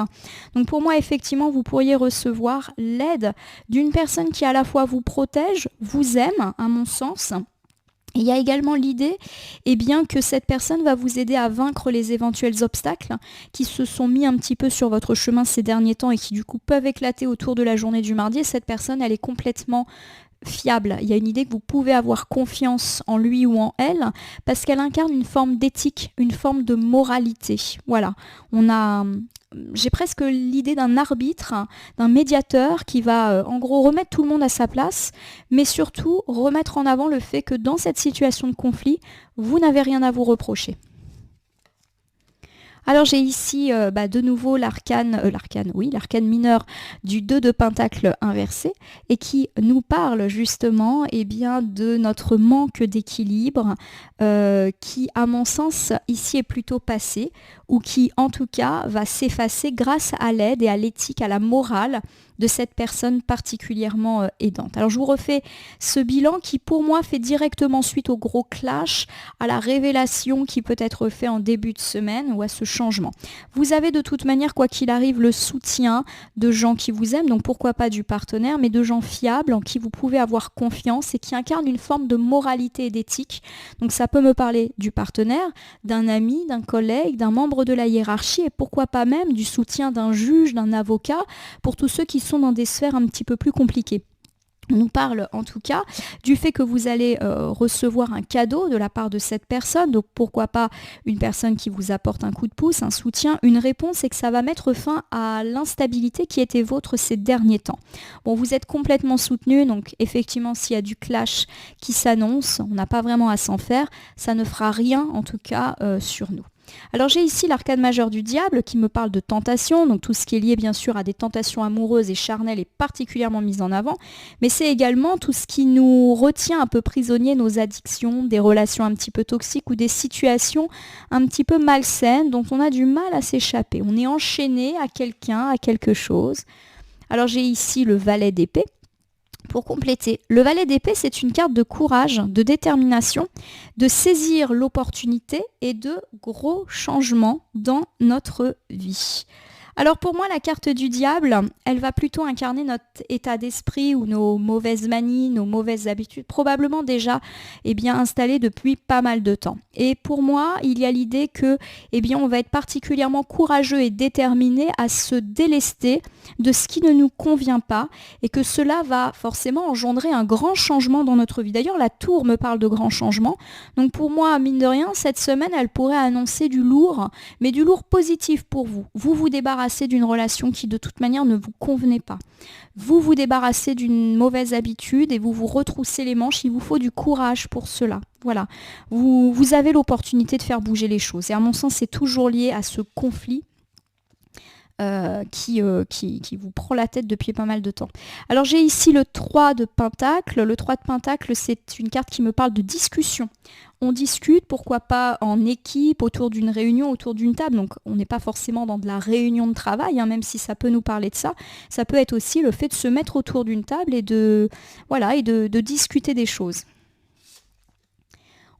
Donc pour moi, effectivement, vous pourriez recevoir l'aide d'une personne qui à la fois vous protège, vous aime, à mon sens. Il y a également l'idée que cette personne va vous aider à vaincre les éventuels obstacles qui se sont mis un petit peu sur votre chemin ces derniers temps et qui du coup peuvent éclater autour de la journée du mardi. Et cette personne, elle est complètement fiable. Il y a une idée que vous pouvez avoir confiance en lui ou en elle parce qu'elle incarne une forme d'éthique, une forme de moralité. Voilà, j'ai presque l'idée d'un arbitre, d'un médiateur qui va en gros remettre tout le monde à sa place, mais surtout remettre en avant le fait que dans cette situation de conflit, vous n'avez rien à vous reprocher. Alors j'ai ici de nouveau l'arcane mineur du 2 de Pentacle inversé et qui nous parle justement de notre manque d'équilibre qui à mon sens ici est plutôt passé ou qui en tout cas va s'effacer grâce à l'aide et à l'éthique, à la morale de cette personne particulièrement aidante. Alors je vous refais ce bilan qui pour moi fait directement suite au gros clash, à la révélation qui peut être fait en début de semaine ou à ce changement. Vous avez de toute manière, quoi qu'il arrive, le soutien de gens qui vous aiment, donc pourquoi pas du partenaire, mais de gens fiables en qui vous pouvez avoir confiance et qui incarnent une forme de moralité et d'éthique. Donc ça peut me parler du partenaire, d'un ami, d'un collègue, d'un membre de la hiérarchie et pourquoi pas même du soutien d'un juge, d'un avocat, pour tous ceux qui sont dans des sphères un petit peu plus compliquées. On nous parle en tout cas du fait que vous allez recevoir un cadeau de la part de cette personne, donc pourquoi pas une personne qui vous apporte un coup de pouce, un soutien, une réponse, et que ça va mettre fin à l'instabilité qui était vôtre ces derniers temps. Bon, vous êtes complètement soutenu, donc effectivement s'il y a du clash qui s'annonce, on n'a pas vraiment à s'en faire, ça ne fera rien en tout cas sur nous. Alors j'ai ici l'arcane majeure du diable qui me parle de tentation, donc tout ce qui est lié bien sûr à des tentations amoureuses et charnelles est particulièrement mis en avant, mais c'est également tout ce qui nous retient un peu prisonniers, nos addictions, des relations un petit peu toxiques ou des situations un petit peu malsaines dont on a du mal à s'échapper. On est enchaîné à quelqu'un, à quelque chose. Alors j'ai ici le valet d'épée. Pour compléter, le valet d'épée, c'est une carte de courage, de détermination, de saisir l'opportunité et de gros changements dans notre vie. Alors pour moi, la carte du diable, elle va plutôt incarner notre état d'esprit ou nos mauvaises manies, nos mauvaises habitudes, probablement déjà installées depuis pas mal de temps. Et pour moi, il y a l'idée que on va être particulièrement courageux et déterminé à se délester de ce qui ne nous convient pas et que cela va forcément engendrer un grand changement dans notre vie. D'ailleurs, la tour me parle de grands changements. Donc pour moi, mine de rien, cette semaine, elle pourrait annoncer du lourd, mais du lourd positif pour vous. Vous vous débarrassez d'une relation qui de toute manière ne vous convenait pas. Vous vous débarrassez d'une mauvaise habitude et vous vous retroussez les manches. Il vous faut du courage pour cela. Voilà. Vous avez l'opportunité de faire bouger les choses. Et à mon sens, c'est toujours lié à ce conflit qui vous prend la tête depuis pas mal de temps. Alors j'ai ici le 3 de Pentacle. Le 3 de Pentacle, c'est une carte qui me parle de discussion. On discute, pourquoi pas en équipe, autour d'une réunion, autour d'une table. Donc on n'est pas forcément dans de la réunion de travail, même si ça peut nous parler de ça. Ça peut être aussi le fait de se mettre autour d'une table et de discuter des choses.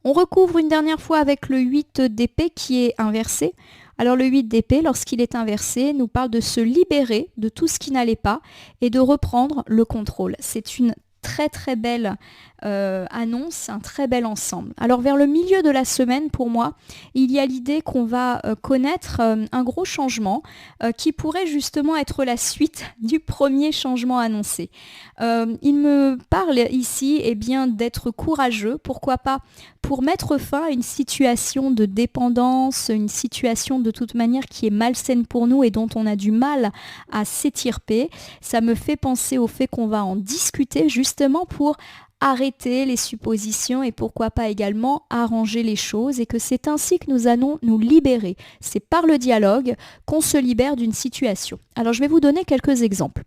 On recouvre une dernière fois avec le 8 d'épée qui est inversé. Alors le 8 d'épée, lorsqu'il est inversé, nous parle de se libérer de tout ce qui n'allait pas et de reprendre le contrôle. C'est une très très belle annonce, un très bel ensemble. Alors vers le milieu de la semaine, pour moi, il y a l'idée qu'on va connaître un gros changement qui pourrait justement être la suite du premier changement annoncé. Il me parle ici d'être courageux, pourquoi pas, pour mettre fin à une situation de dépendance, une situation de toute manière qui est malsaine pour nous et dont on a du mal à s'étirper. Ça me fait penser au fait qu'on va en discuter justement pour arrêter les suppositions et pourquoi pas également arranger les choses et que c'est ainsi que nous allons nous libérer. C'est par le dialogue qu'on se libère d'une situation. Alors je vais vous donner quelques exemples.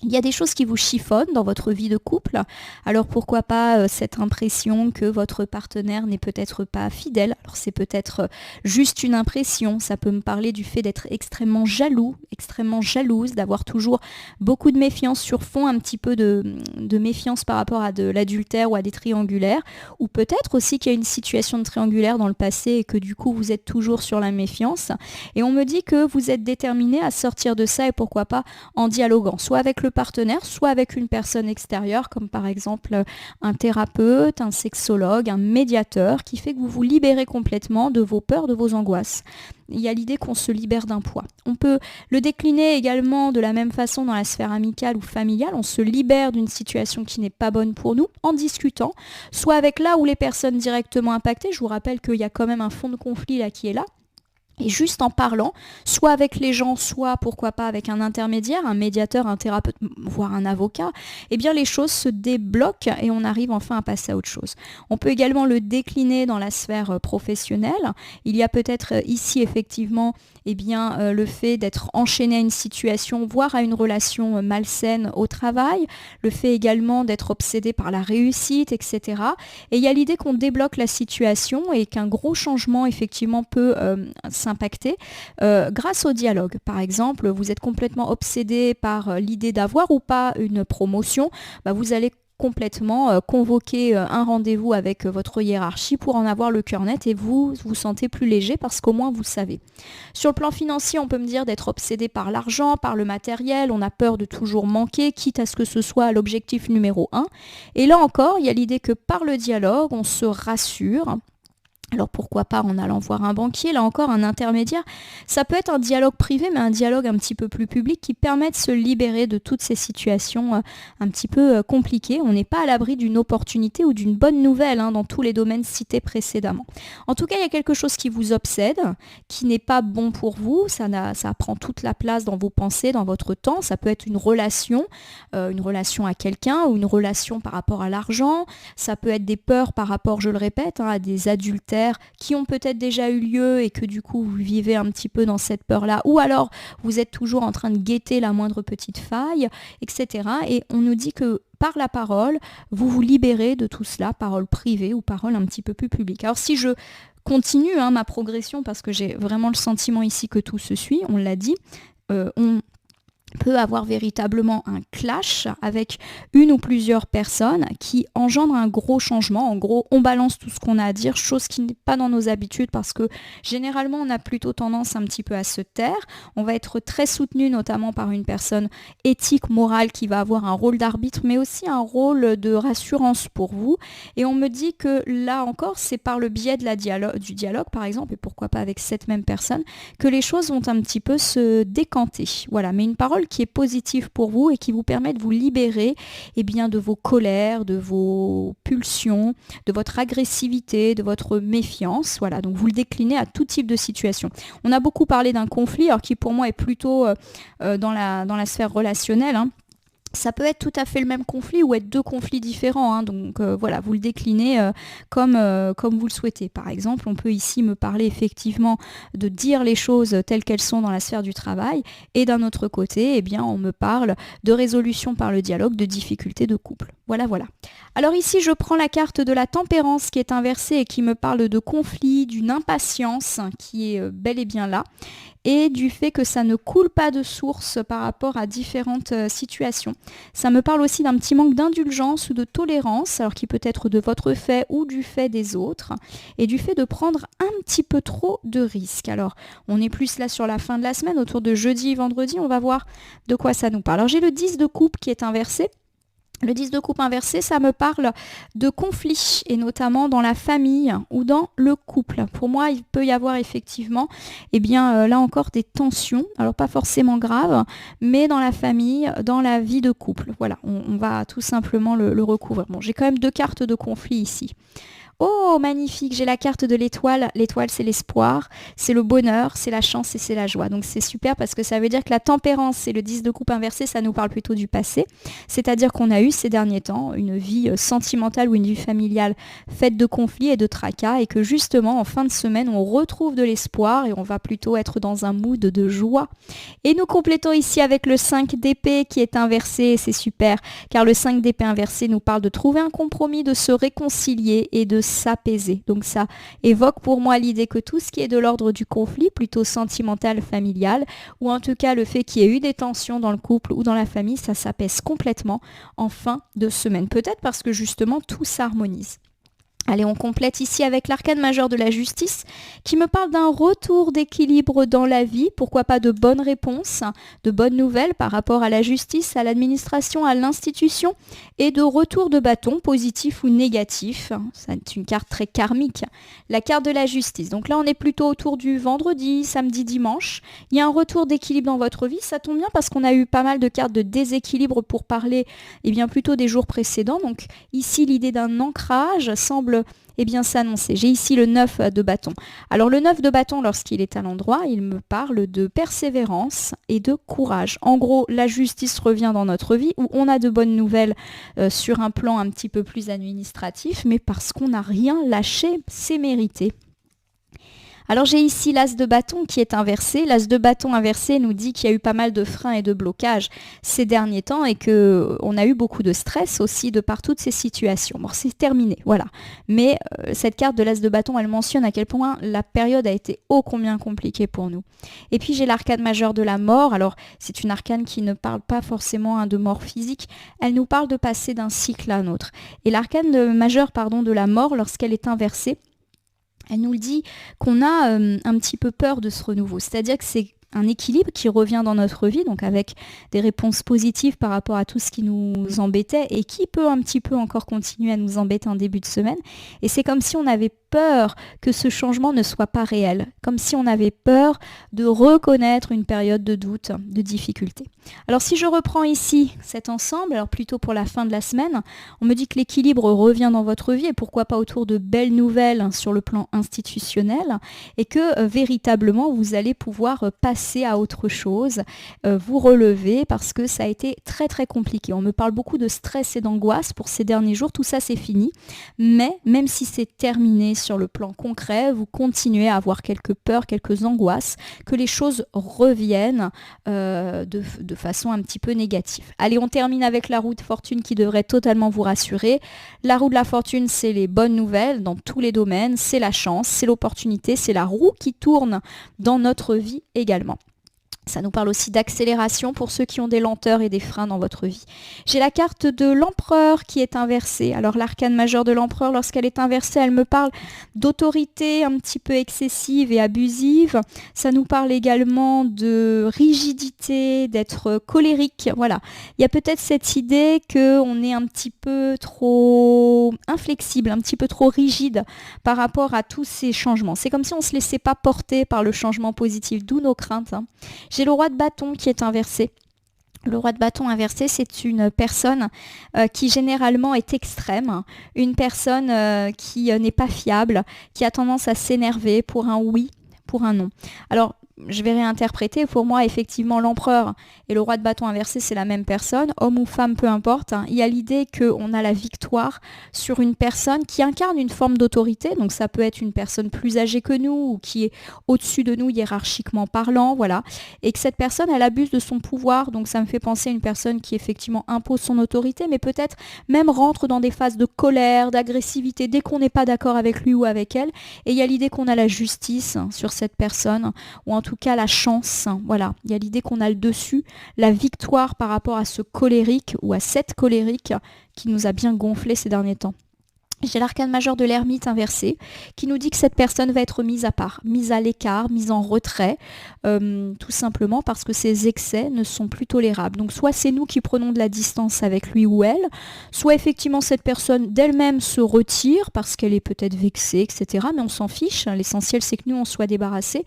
Il y a des choses qui vous chiffonnent dans votre vie de couple, alors pourquoi pas cette impression que votre partenaire n'est peut-être pas fidèle. Alors c'est peut-être juste une impression, ça peut me parler du fait d'être extrêmement jaloux, extrêmement jalouse, d'avoir toujours beaucoup de méfiance sur fond, un petit peu de méfiance par rapport à de l'adultère ou à des triangulaires, ou peut-être aussi qu'il y a une situation de triangulaire dans le passé et que du coup vous êtes toujours sur la méfiance. Et on me dit que vous êtes déterminé à sortir de ça et pourquoi pas en dialoguant, soit avec le partenaire, soit avec une personne extérieure, comme par exemple un thérapeute, un sexologue, un médiateur, qui fait que vous vous libérez complètement de vos peurs, de vos angoisses. Il y a l'idée qu'on se libère d'un poids. On peut le décliner également de la même façon dans la sphère amicale ou familiale. On se libère d'une situation qui n'est pas bonne pour nous en discutant, soit avec là où les personnes directement impactées. Je vous rappelle qu'il y a quand même un fond de conflit là qui est là. Et juste en parlant, soit avec les gens, soit pourquoi pas avec un intermédiaire, un médiateur, un thérapeute, voire un avocat, les choses se débloquent et on arrive enfin à passer à autre chose. On peut également le décliner dans la sphère professionnelle. Il y a peut-être ici effectivement le fait d'être enchaîné à une situation, voire à une relation malsaine au travail, le fait également d'être obsédé par la réussite, etc. Et il y a l'idée qu'on débloque la situation et qu'un gros changement effectivement peut s'impacter grâce au dialogue. Par exemple, vous êtes complètement obsédé par l'idée d'avoir ou pas une promotion, vous allez complètement convoquer un rendez-vous avec votre hiérarchie pour en avoir le cœur net et vous vous sentez plus léger parce qu'au moins vous savez. Sur le plan financier, on peut me dire d'être obsédé par l'argent, par le matériel, on a peur de toujours manquer, quitte à ce que ce soit l'objectif numéro 1. Et là encore, il y a l'idée que par le dialogue, on se rassure Alors pourquoi pas en allant voir un banquier, là encore un intermédiaire. Ça peut être un dialogue privé, mais un dialogue un petit peu plus public qui permet de se libérer de toutes ces situations un petit peu compliquées. On n'est pas à l'abri d'une opportunité ou d'une bonne nouvelle dans tous les domaines cités précédemment. En tout cas, il y a quelque chose qui vous obsède, qui n'est pas bon pour vous. Ça prend toute la place dans vos pensées, dans votre temps. Ça peut être une relation à quelqu'un ou une relation par rapport à l'argent. Ça peut être des peurs par rapport, je le répète, à des adultères qui ont peut-être déjà eu lieu et que du coup vous vivez un petit peu dans cette peur-là, ou alors vous êtes toujours en train de guetter la moindre petite faille, etc. Et on nous dit que par la parole, vous vous libérez de tout cela, parole privée ou parole un petit peu plus publique. Alors si je continue ma progression, parce que j'ai vraiment le sentiment ici que tout se suit, on l'a dit, on peut avoir véritablement un clash avec une ou plusieurs personnes qui engendrent un gros changement. En gros, on balance tout ce qu'on a à dire, chose qui n'est pas dans nos habitudes parce que généralement, on a plutôt tendance un petit peu à se taire. On va être très soutenu notamment par une personne éthique, morale qui va avoir un rôle d'arbitre, mais aussi un rôle de rassurance pour vous. Et on me dit que là encore, c'est par le biais du dialogue, par exemple, et pourquoi pas avec cette même personne, que les choses vont un petit peu se décanter. Voilà, mais une parole qui est positive pour vous et qui vous permet de vous libérer de vos colères, de vos pulsions, de votre agressivité, de votre méfiance. Voilà, donc vous le déclinez à tout type de situation. On a beaucoup parlé d'un conflit, alors qui pour moi est plutôt dans la sphère relationnelle. Ça peut être tout à fait le même conflit ou être deux conflits différents. Donc voilà, vous le déclinez comme vous le souhaitez. Par exemple, on peut ici me parler effectivement de dire les choses telles qu'elles sont dans la sphère du travail. Et d'un autre côté, on me parle de résolution par le dialogue, de difficultés de couple. Voilà. Alors ici, je prends la carte de la tempérance qui est inversée et qui me parle de conflit, d'une impatience qui est bel et bien là, et du fait que ça ne coule pas de source par rapport à différentes situations. Ça me parle aussi d'un petit manque d'indulgence ou de tolérance, alors qui peut être de votre fait ou du fait des autres, et du fait de prendre un petit peu trop de risques. Alors, on est plus là sur la fin de la semaine, autour de jeudi, vendredi, on va voir de quoi ça nous parle. Alors, j'ai le 10 de coupe qui est inversé. Le 10 de coupe inversé, ça me parle de conflits, et notamment dans la famille ou dans le couple. Pour moi, il peut y avoir effectivement, là encore, des tensions. Alors, pas forcément graves, mais dans la famille, dans la vie de couple. Voilà, on va tout simplement le recouvrir. Bon, j'ai quand même deux cartes de conflit ici. Oh, magnifique, j'ai la carte de l'étoile. L'étoile, c'est l'espoir, c'est le bonheur, c'est la chance et c'est la joie. Donc c'est super parce que ça veut dire que la tempérance et le 10 de coupe inversé, ça nous parle plutôt du passé. C'est-à-dire qu'on a eu ces derniers temps une vie sentimentale ou une vie familiale faite de conflits et de tracas et que justement, en fin de semaine, on retrouve de l'espoir et on va plutôt être dans un mood de joie. Et nous complétons ici avec le 5 d'épée qui est inversé. C'est super car le 5 d'épée inversé nous parle de trouver un compromis, de se réconcilier et de s'apaiser. Donc ça évoque pour moi l'idée que tout ce qui est de l'ordre du conflit, plutôt sentimental, familial, ou en tout cas le fait qu'il y ait eu des tensions dans le couple ou dans la famille, ça s'apaise complètement en fin de semaine. Peut-être parce que justement tout s'harmonise. Allez, on complète ici avec l'arcane majeur de la justice qui me parle d'un retour d'équilibre dans la vie, pourquoi pas de bonnes réponses, de bonnes nouvelles par rapport à la justice, à l'administration, à l'institution et de retour de bâton, positif ou négatif. C'est une carte très karmique, la carte de la justice. Donc là, on est plutôt autour du vendredi, samedi, dimanche. Il y a un retour d'équilibre dans votre vie, ça tombe bien parce qu'on a eu pas mal de cartes de déséquilibre pour parler plutôt des jours précédents. Donc ici, l'idée d'un ancrage semble s'annoncer. J'ai ici le 9 de bâton. Alors le 9 de bâton, lorsqu'il est à l'endroit, il me parle de persévérance et de courage. En gros, la justice revient dans notre vie où on a de bonnes nouvelles sur un plan un petit peu plus administratif, mais parce qu'on n'a rien lâché, c'est mérité. Alors j'ai ici l'as de bâton qui est inversé. L'as de bâton inversé nous dit qu'il y a eu pas mal de freins et de blocages ces derniers temps et qu'on a eu beaucoup de stress aussi de par toutes ces situations. Bon, c'est terminé, voilà. Mais cette carte de l'as de bâton, elle mentionne à quel point la période a été ô combien compliquée pour nous. Et puis j'ai l'arcane majeure de la mort. Alors c'est une arcane qui ne parle pas forcément de mort physique. Elle nous parle de passer d'un cycle à un autre. Et l'arcane majeure de la mort, lorsqu'elle est inversée, elle nous dit qu'on a un petit peu peur de ce renouveau. C'est-à-dire que c'est un équilibre qui revient dans notre vie, donc avec des réponses positives par rapport à tout ce qui nous embêtait et qui peut un petit peu encore continuer à nous embêter en début de semaine. Et c'est comme si on avait peur que ce changement ne soit pas réel, comme si on avait peur de reconnaître une période de doute, de difficulté. Alors si je reprends ici cet ensemble, alors plutôt pour la fin de la semaine, on me dit que l'équilibre revient dans votre vie et pourquoi pas autour de belles nouvelles sur le plan institutionnel et que véritablement vous allez pouvoir passer à autre chose, vous relever parce que ça a été très très compliqué. On me parle beaucoup de stress et d'angoisse pour ces derniers jours, tout ça c'est fini, mais même si c'est terminé sur le plan concret, vous continuez à avoir quelques peurs, quelques angoisses, que les choses reviennent de façon un petit peu négative. Allez, on termine avec la roue de fortune qui devrait totalement vous rassurer. La roue de la fortune, c'est les bonnes nouvelles dans tous les domaines, c'est la chance, c'est l'opportunité, c'est la roue qui tourne dans notre vie également. Ça nous parle aussi d'accélération pour ceux qui ont des lenteurs et des freins dans votre vie. J'ai la carte de l'empereur qui est inversée. Alors l'arcane majeur de l'empereur, lorsqu'elle est inversée, elle me parle d'autorité un petit peu excessive et abusive. Ça nous parle également de rigidité, d'être colérique. Voilà. Il y a peut-être cette idée qu'on est un petit peu trop inflexible, un petit peu trop rigide par rapport à tous ces changements. C'est comme si on ne se laissait pas porter par le changement positif, d'où nos craintes. J'ai le roi de bâton qui est inversé. Le roi de bâton inversé, c'est une personne qui généralement est extrême, une personne qui n'est pas fiable, qui a tendance à s'énerver pour un oui, pour un non. Alors, je vais réinterpréter. Pour moi, effectivement, l'empereur et le roi de bâton inversé, c'est la même personne, homme ou femme, peu importe. Il y a l'idée qu'on a la victoire sur une personne qui incarne une forme d'autorité. Donc, ça peut être une personne plus âgée que nous ou qui est au-dessus de nous hiérarchiquement parlant, voilà. Et que cette personne, elle abuse de son pouvoir. Donc, ça me fait penser à une personne qui, effectivement, impose son autorité, mais peut-être même rentre dans des phases de colère, d'agressivité, dès qu'on n'est pas d'accord avec lui ou avec elle. Et il y a l'idée qu'on a la justice sur cette personne, ou en tout cas la chance, voilà, il y a l'idée qu'on a le dessus, la victoire par rapport à ce colérique ou à cette colérique qui nous a bien gonflé ces derniers temps. J'ai l'arcane majeur de l'ermite inversé qui nous dit que cette personne va être mise à part, mise à l'écart, mise en retrait, tout simplement parce que ses excès ne sont plus tolérables. Donc soit c'est nous qui prenons de la distance avec lui ou elle, soit effectivement cette personne d'elle-même se retire parce qu'elle est peut-être vexée, etc. Mais on s'en fiche, l'essentiel c'est que nous on soit débarrassés.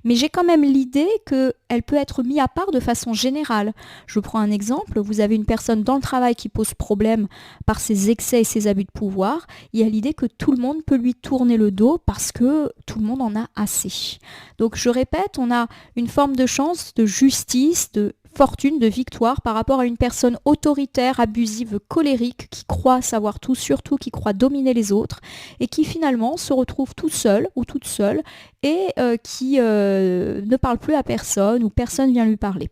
Mais j'ai quand même l'idée qu'elle peut être mise à part de façon générale. Je prends un exemple, vous avez une personne dans le travail qui pose problème par ses excès et ses abus de pouvoir. Il y a l'idée que tout le monde peut lui tourner le dos parce que tout le monde en a assez. Donc je répète, on a une forme de chance, de justice, de fortune, de victoire par rapport à une personne autoritaire, abusive, colérique, qui croit savoir tout, surtout qui croit dominer les autres et qui finalement se retrouve tout seul ou toute seule et qui ne parle plus à personne ou personne vient lui parler.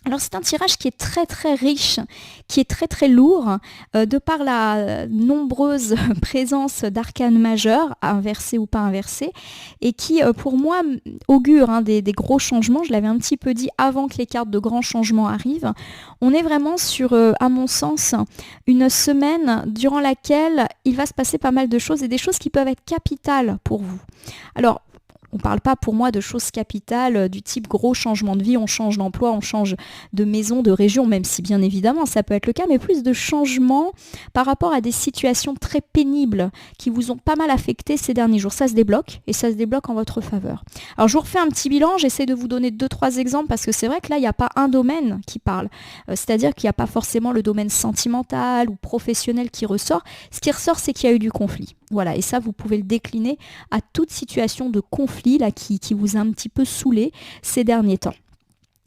Alors c'est un tirage qui est très très riche, qui est très très lourd, de par la nombreuse présence d'arcanes majeurs, inversés ou pas inversés, et qui pour moi augure des gros changements. Je l'avais un petit peu dit avant que les cartes de grands changements arrivent. On est vraiment sur, à mon sens, une semaine durant laquelle il va se passer pas mal de choses et des choses qui peuvent être capitales pour vous. Alors, on ne parle pas pour moi de choses capitales du type gros changement de vie, on change d'emploi, on change de maison, de région, même si bien évidemment ça peut être le cas, mais plus de changements par rapport à des situations très pénibles qui vous ont pas mal affecté ces derniers jours. Ça se débloque et ça se débloque en votre faveur. Alors je vous refais un petit bilan, j'essaie de vous donner 2-3 exemples parce que c'est vrai que là il n'y a pas un domaine qui parle. C'est-à-dire qu'il n'y a pas forcément le domaine sentimental ou professionnel qui ressort. Ce qui ressort, c'est qu'il y a eu du conflit. Voilà, et ça, vous pouvez le décliner à toute situation de conflit là, qui vous a un petit peu saoulé ces derniers temps.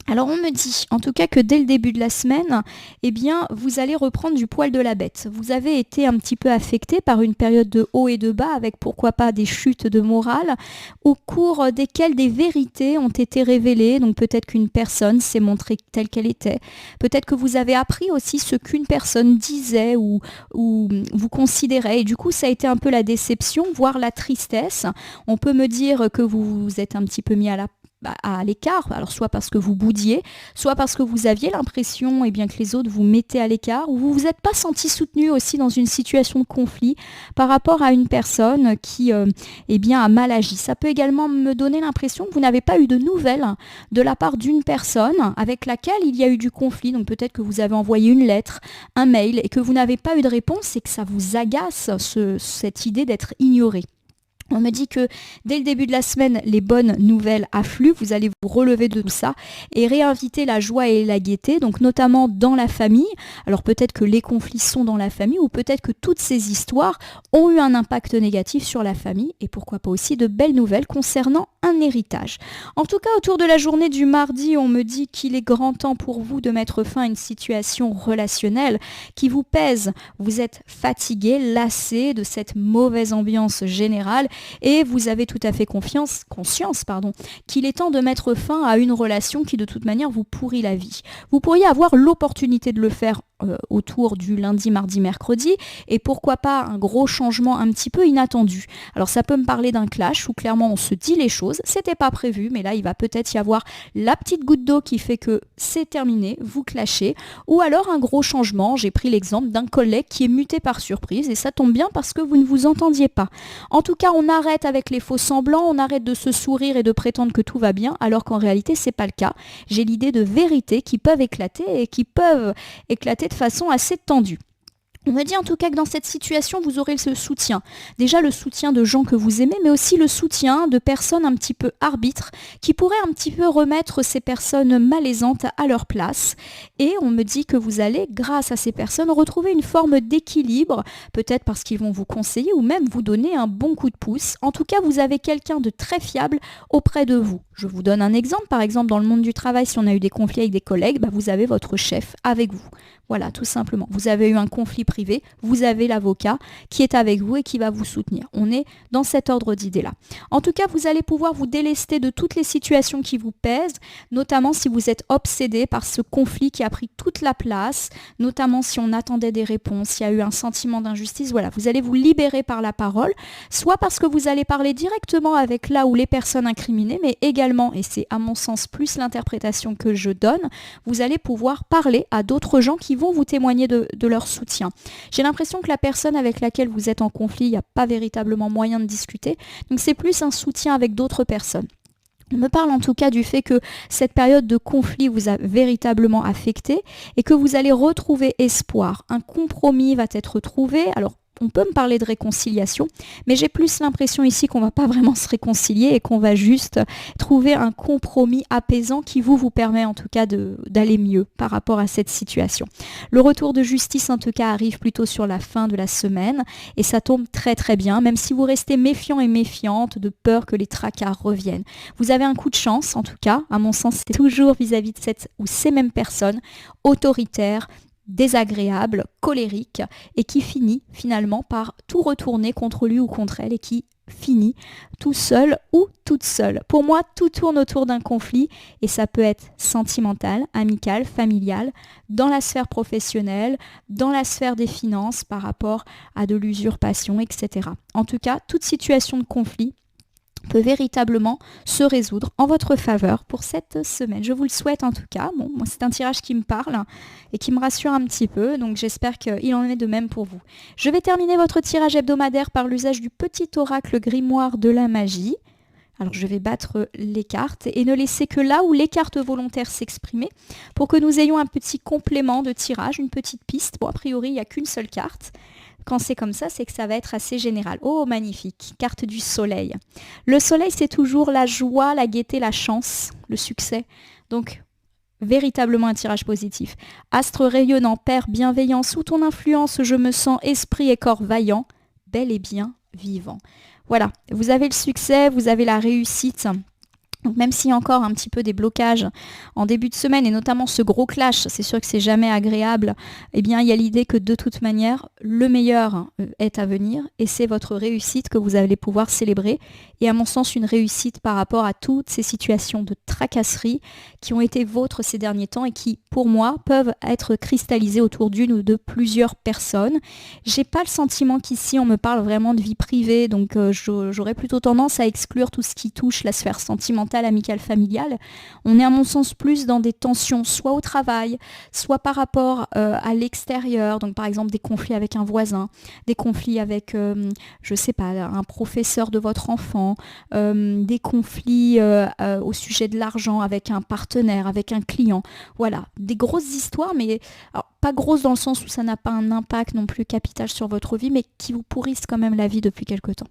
Alors on me dit, en tout cas que dès le début de la semaine, eh bien, vous allez reprendre du poil de la bête. Vous avez été un petit peu affecté par une période de haut et de bas, avec pourquoi pas des chutes de morale, au cours desquelles des vérités ont été révélées. Donc peut-être qu'une personne s'est montrée telle qu'elle était. Peut-être que vous avez appris aussi ce qu'une personne disait ou vous considérait. Et du coup, ça a été un peu la déception, voire la tristesse. On peut me dire que vous vous êtes un petit peu mis à à l'écart, alors soit parce que vous boudiez, soit parce que vous aviez l'impression que les autres vous mettaient à l'écart, ou vous vous êtes pas senti soutenu aussi dans une situation de conflit par rapport à une personne qui a mal agi. Ça peut également me donner l'impression que vous n'avez pas eu de nouvelles de la part d'une personne avec laquelle il y a eu du conflit. Donc peut-être que vous avez envoyé une lettre, un mail et que vous n'avez pas eu de réponse et que ça vous agace cette idée d'être ignoré. On me dit que dès le début de la semaine, les bonnes nouvelles affluent, vous allez vous relever de tout ça et réinviter la joie et la gaieté, donc notamment dans la famille. Alors peut-être que les conflits sont dans la famille ou peut-être que toutes ces histoires ont eu un impact négatif sur la famille et pourquoi pas aussi de belles nouvelles concernant un héritage. En tout cas, autour de la journée du mardi, on me dit qu'il est grand temps pour vous de mettre fin à une situation relationnelle qui vous pèse. Vous êtes fatigué, lassé de cette mauvaise ambiance générale et vous avez tout à fait conscience qu'il est temps de mettre fin à une relation qui de toute manière vous pourrit la vie. Vous pourriez avoir l'opportunité de le faire autour du lundi, mardi, mercredi et pourquoi pas un gros changement un petit peu inattendu. Alors ça peut me parler d'un clash où clairement on se dit les choses, c'était pas prévu mais là il va peut-être y avoir la petite goutte d'eau qui fait que c'est terminé, vous clashez ou alors un gros changement. J'ai pris l'exemple d'un collègue qui est muté par surprise et ça tombe bien parce que vous ne vous entendiez pas. En tout cas on arrête avec les faux semblants, on arrête de se sourire et de prétendre que tout va bien alors qu'en réalité c'est pas le cas. J'ai l'idée de vérités qui peuvent éclater et qui peuvent éclater de façon assez tendue. On me dit en tout cas que dans cette situation, vous aurez le soutien. Déjà le soutien de gens que vous aimez, mais aussi le soutien de personnes un petit peu arbitres qui pourraient un petit peu remettre ces personnes malaisantes à leur place. Et on me dit que vous allez, grâce à ces personnes, retrouver une forme d'équilibre, peut-être parce qu'ils vont vous conseiller ou même vous donner un bon coup de pouce. En tout cas, vous avez quelqu'un de très fiable auprès de vous. Je vous donne un exemple. Par exemple, dans le monde du travail, si on a eu des conflits avec des collègues, vous avez votre chef avec vous. Voilà, tout simplement. Vous avez eu un conflit privé, vous avez l'avocat qui est avec vous et qui va vous soutenir. On est dans cet ordre d'idées-là. En tout cas, vous allez pouvoir vous délester de toutes les situations qui vous pèsent, notamment si vous êtes obsédé par ce conflit qui a pris toute la place, notamment si on attendait des réponses, s'il y a eu un sentiment d'injustice. Voilà, vous allez vous libérer par la parole, soit parce que vous allez parler directement avec là ou les personnes incriminées, mais également, et c'est à mon sens plus l'interprétation que je donne, vous allez pouvoir parler à d'autres gens qui vont vous témoigner de leur soutien. J'ai l'impression que la personne avec laquelle vous êtes en conflit, il n'y a pas véritablement moyen de discuter, donc c'est plus un soutien avec d'autres personnes. On me parle en tout cas du fait que cette période de conflit vous a véritablement affecté et que vous allez retrouver espoir. Un compromis va être trouvé. Alors, on peut me parler de réconciliation, mais j'ai plus l'impression ici qu'on ne va pas vraiment se réconcilier et qu'on va juste trouver un compromis apaisant qui vous permet en tout cas d'aller mieux par rapport à cette situation. Le retour de justice en tout cas arrive plutôt sur la fin de la semaine et ça tombe très très bien, même si vous restez méfiant et méfiante de peur que les tracas reviennent. Vous avez un coup de chance en tout cas, à mon sens c'est toujours vis-à-vis de cette ou ces mêmes personnes autoritaires, désagréable, colérique et qui finit finalement par tout retourner contre lui ou contre elle et qui finit tout seul ou toute seule. Pour moi, tout tourne autour d'un conflit et ça peut être sentimental, amical, familial, dans la sphère professionnelle, dans la sphère des finances par rapport à de l'usurpation, etc. En tout cas, toute situation de conflit peut véritablement se résoudre en votre faveur pour cette semaine. Je vous le souhaite en tout cas. Bon, moi c'est un tirage qui me parle et qui me rassure un petit peu, donc j'espère qu'il en est de même pour vous. Je vais terminer votre tirage hebdomadaire par l'usage du petit oracle grimoire de la magie. Alors je vais battre les cartes et ne laisser que là où les cartes volontaires s'exprimer pour que nous ayons un petit complément de tirage, une petite piste. Bon, a priori, il n'y a qu'une seule carte. Quand c'est comme ça, c'est que ça va être assez général. Oh, magnifique, carte du soleil. Le soleil, c'est toujours la joie, la gaieté, la chance, le succès. Donc, véritablement un tirage positif. Astre rayonnant, père bienveillant, sous ton influence, je me sens esprit et corps vaillant, bel et bien vivant. Voilà, vous avez le succès, vous avez la réussite. Donc même s'il y a encore un petit peu des blocages en début de semaine, et notamment ce gros clash, c'est sûr que c'est jamais agréable, eh bien il y a l'idée que de toute manière, le meilleur est à venir, et c'est votre réussite que vous allez pouvoir célébrer, et à mon sens une réussite par rapport à toutes ces situations de tracasserie qui ont été vôtres ces derniers temps, et qui, pour moi, peuvent être cristallisées autour d'une ou de plusieurs personnes. J'ai pas le sentiment qu'ici on me parle vraiment de vie privée, donc j'aurais plutôt tendance à exclure tout ce qui touche la sphère sentimentale, sentimentale, amicale, familiale. On est à mon sens plus dans des tensions, soit au travail, soit par rapport à l'extérieur, donc par exemple des conflits avec un voisin, des conflits avec, je sais pas, un professeur de votre enfant, des conflits au sujet de l'argent avec un partenaire, avec un client. Voilà, des grosses histoires, mais alors, pas grosses dans le sens où ça n'a pas un impact non plus capital sur votre vie, mais qui vous pourrissent quand même la vie depuis quelque temps.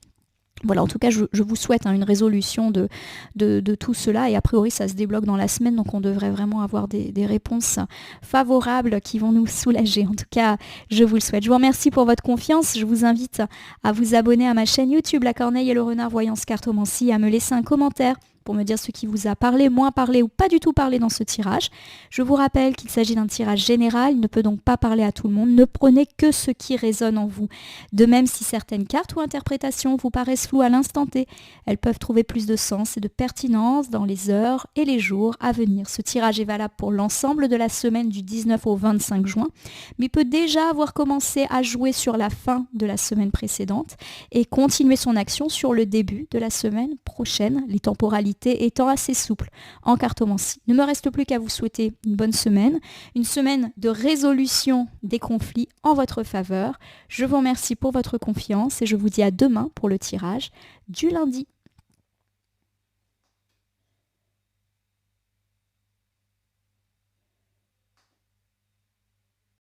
Voilà, en tout cas, je vous souhaite une résolution de tout cela et a priori, ça se débloque dans la semaine, donc on devrait vraiment avoir des réponses favorables qui vont nous soulager. En tout cas, je vous le souhaite. Je vous remercie pour votre confiance. Je vous invite à vous abonner à ma chaîne YouTube, La Corneille et le Renard Voyance Cartomancie, à me laisser un commentaire pour me dire ce qui vous a parlé, moins parlé ou pas du tout parlé dans ce tirage. Je vous rappelle qu'il s'agit d'un tirage général, il ne peut donc pas parler à tout le monde. Ne prenez que ce qui résonne en vous. De même, si certaines cartes ou interprétations vous paraissent floues à l'instant T, elles peuvent trouver plus de sens et de pertinence dans les heures et les jours à venir. Ce tirage est valable pour l'ensemble de la semaine du 19 au 25 juin, mais peut déjà avoir commencé à jouer sur la fin de la semaine précédente et continuer son action sur le début de la semaine prochaine, les temporalités étant assez souples en cartomancie. Il ne me reste plus qu'à vous souhaiter une bonne semaine, une semaine de résolution des conflits en votre faveur. Je vous remercie pour votre confiance et je vous dis à demain pour le tirage du lundi.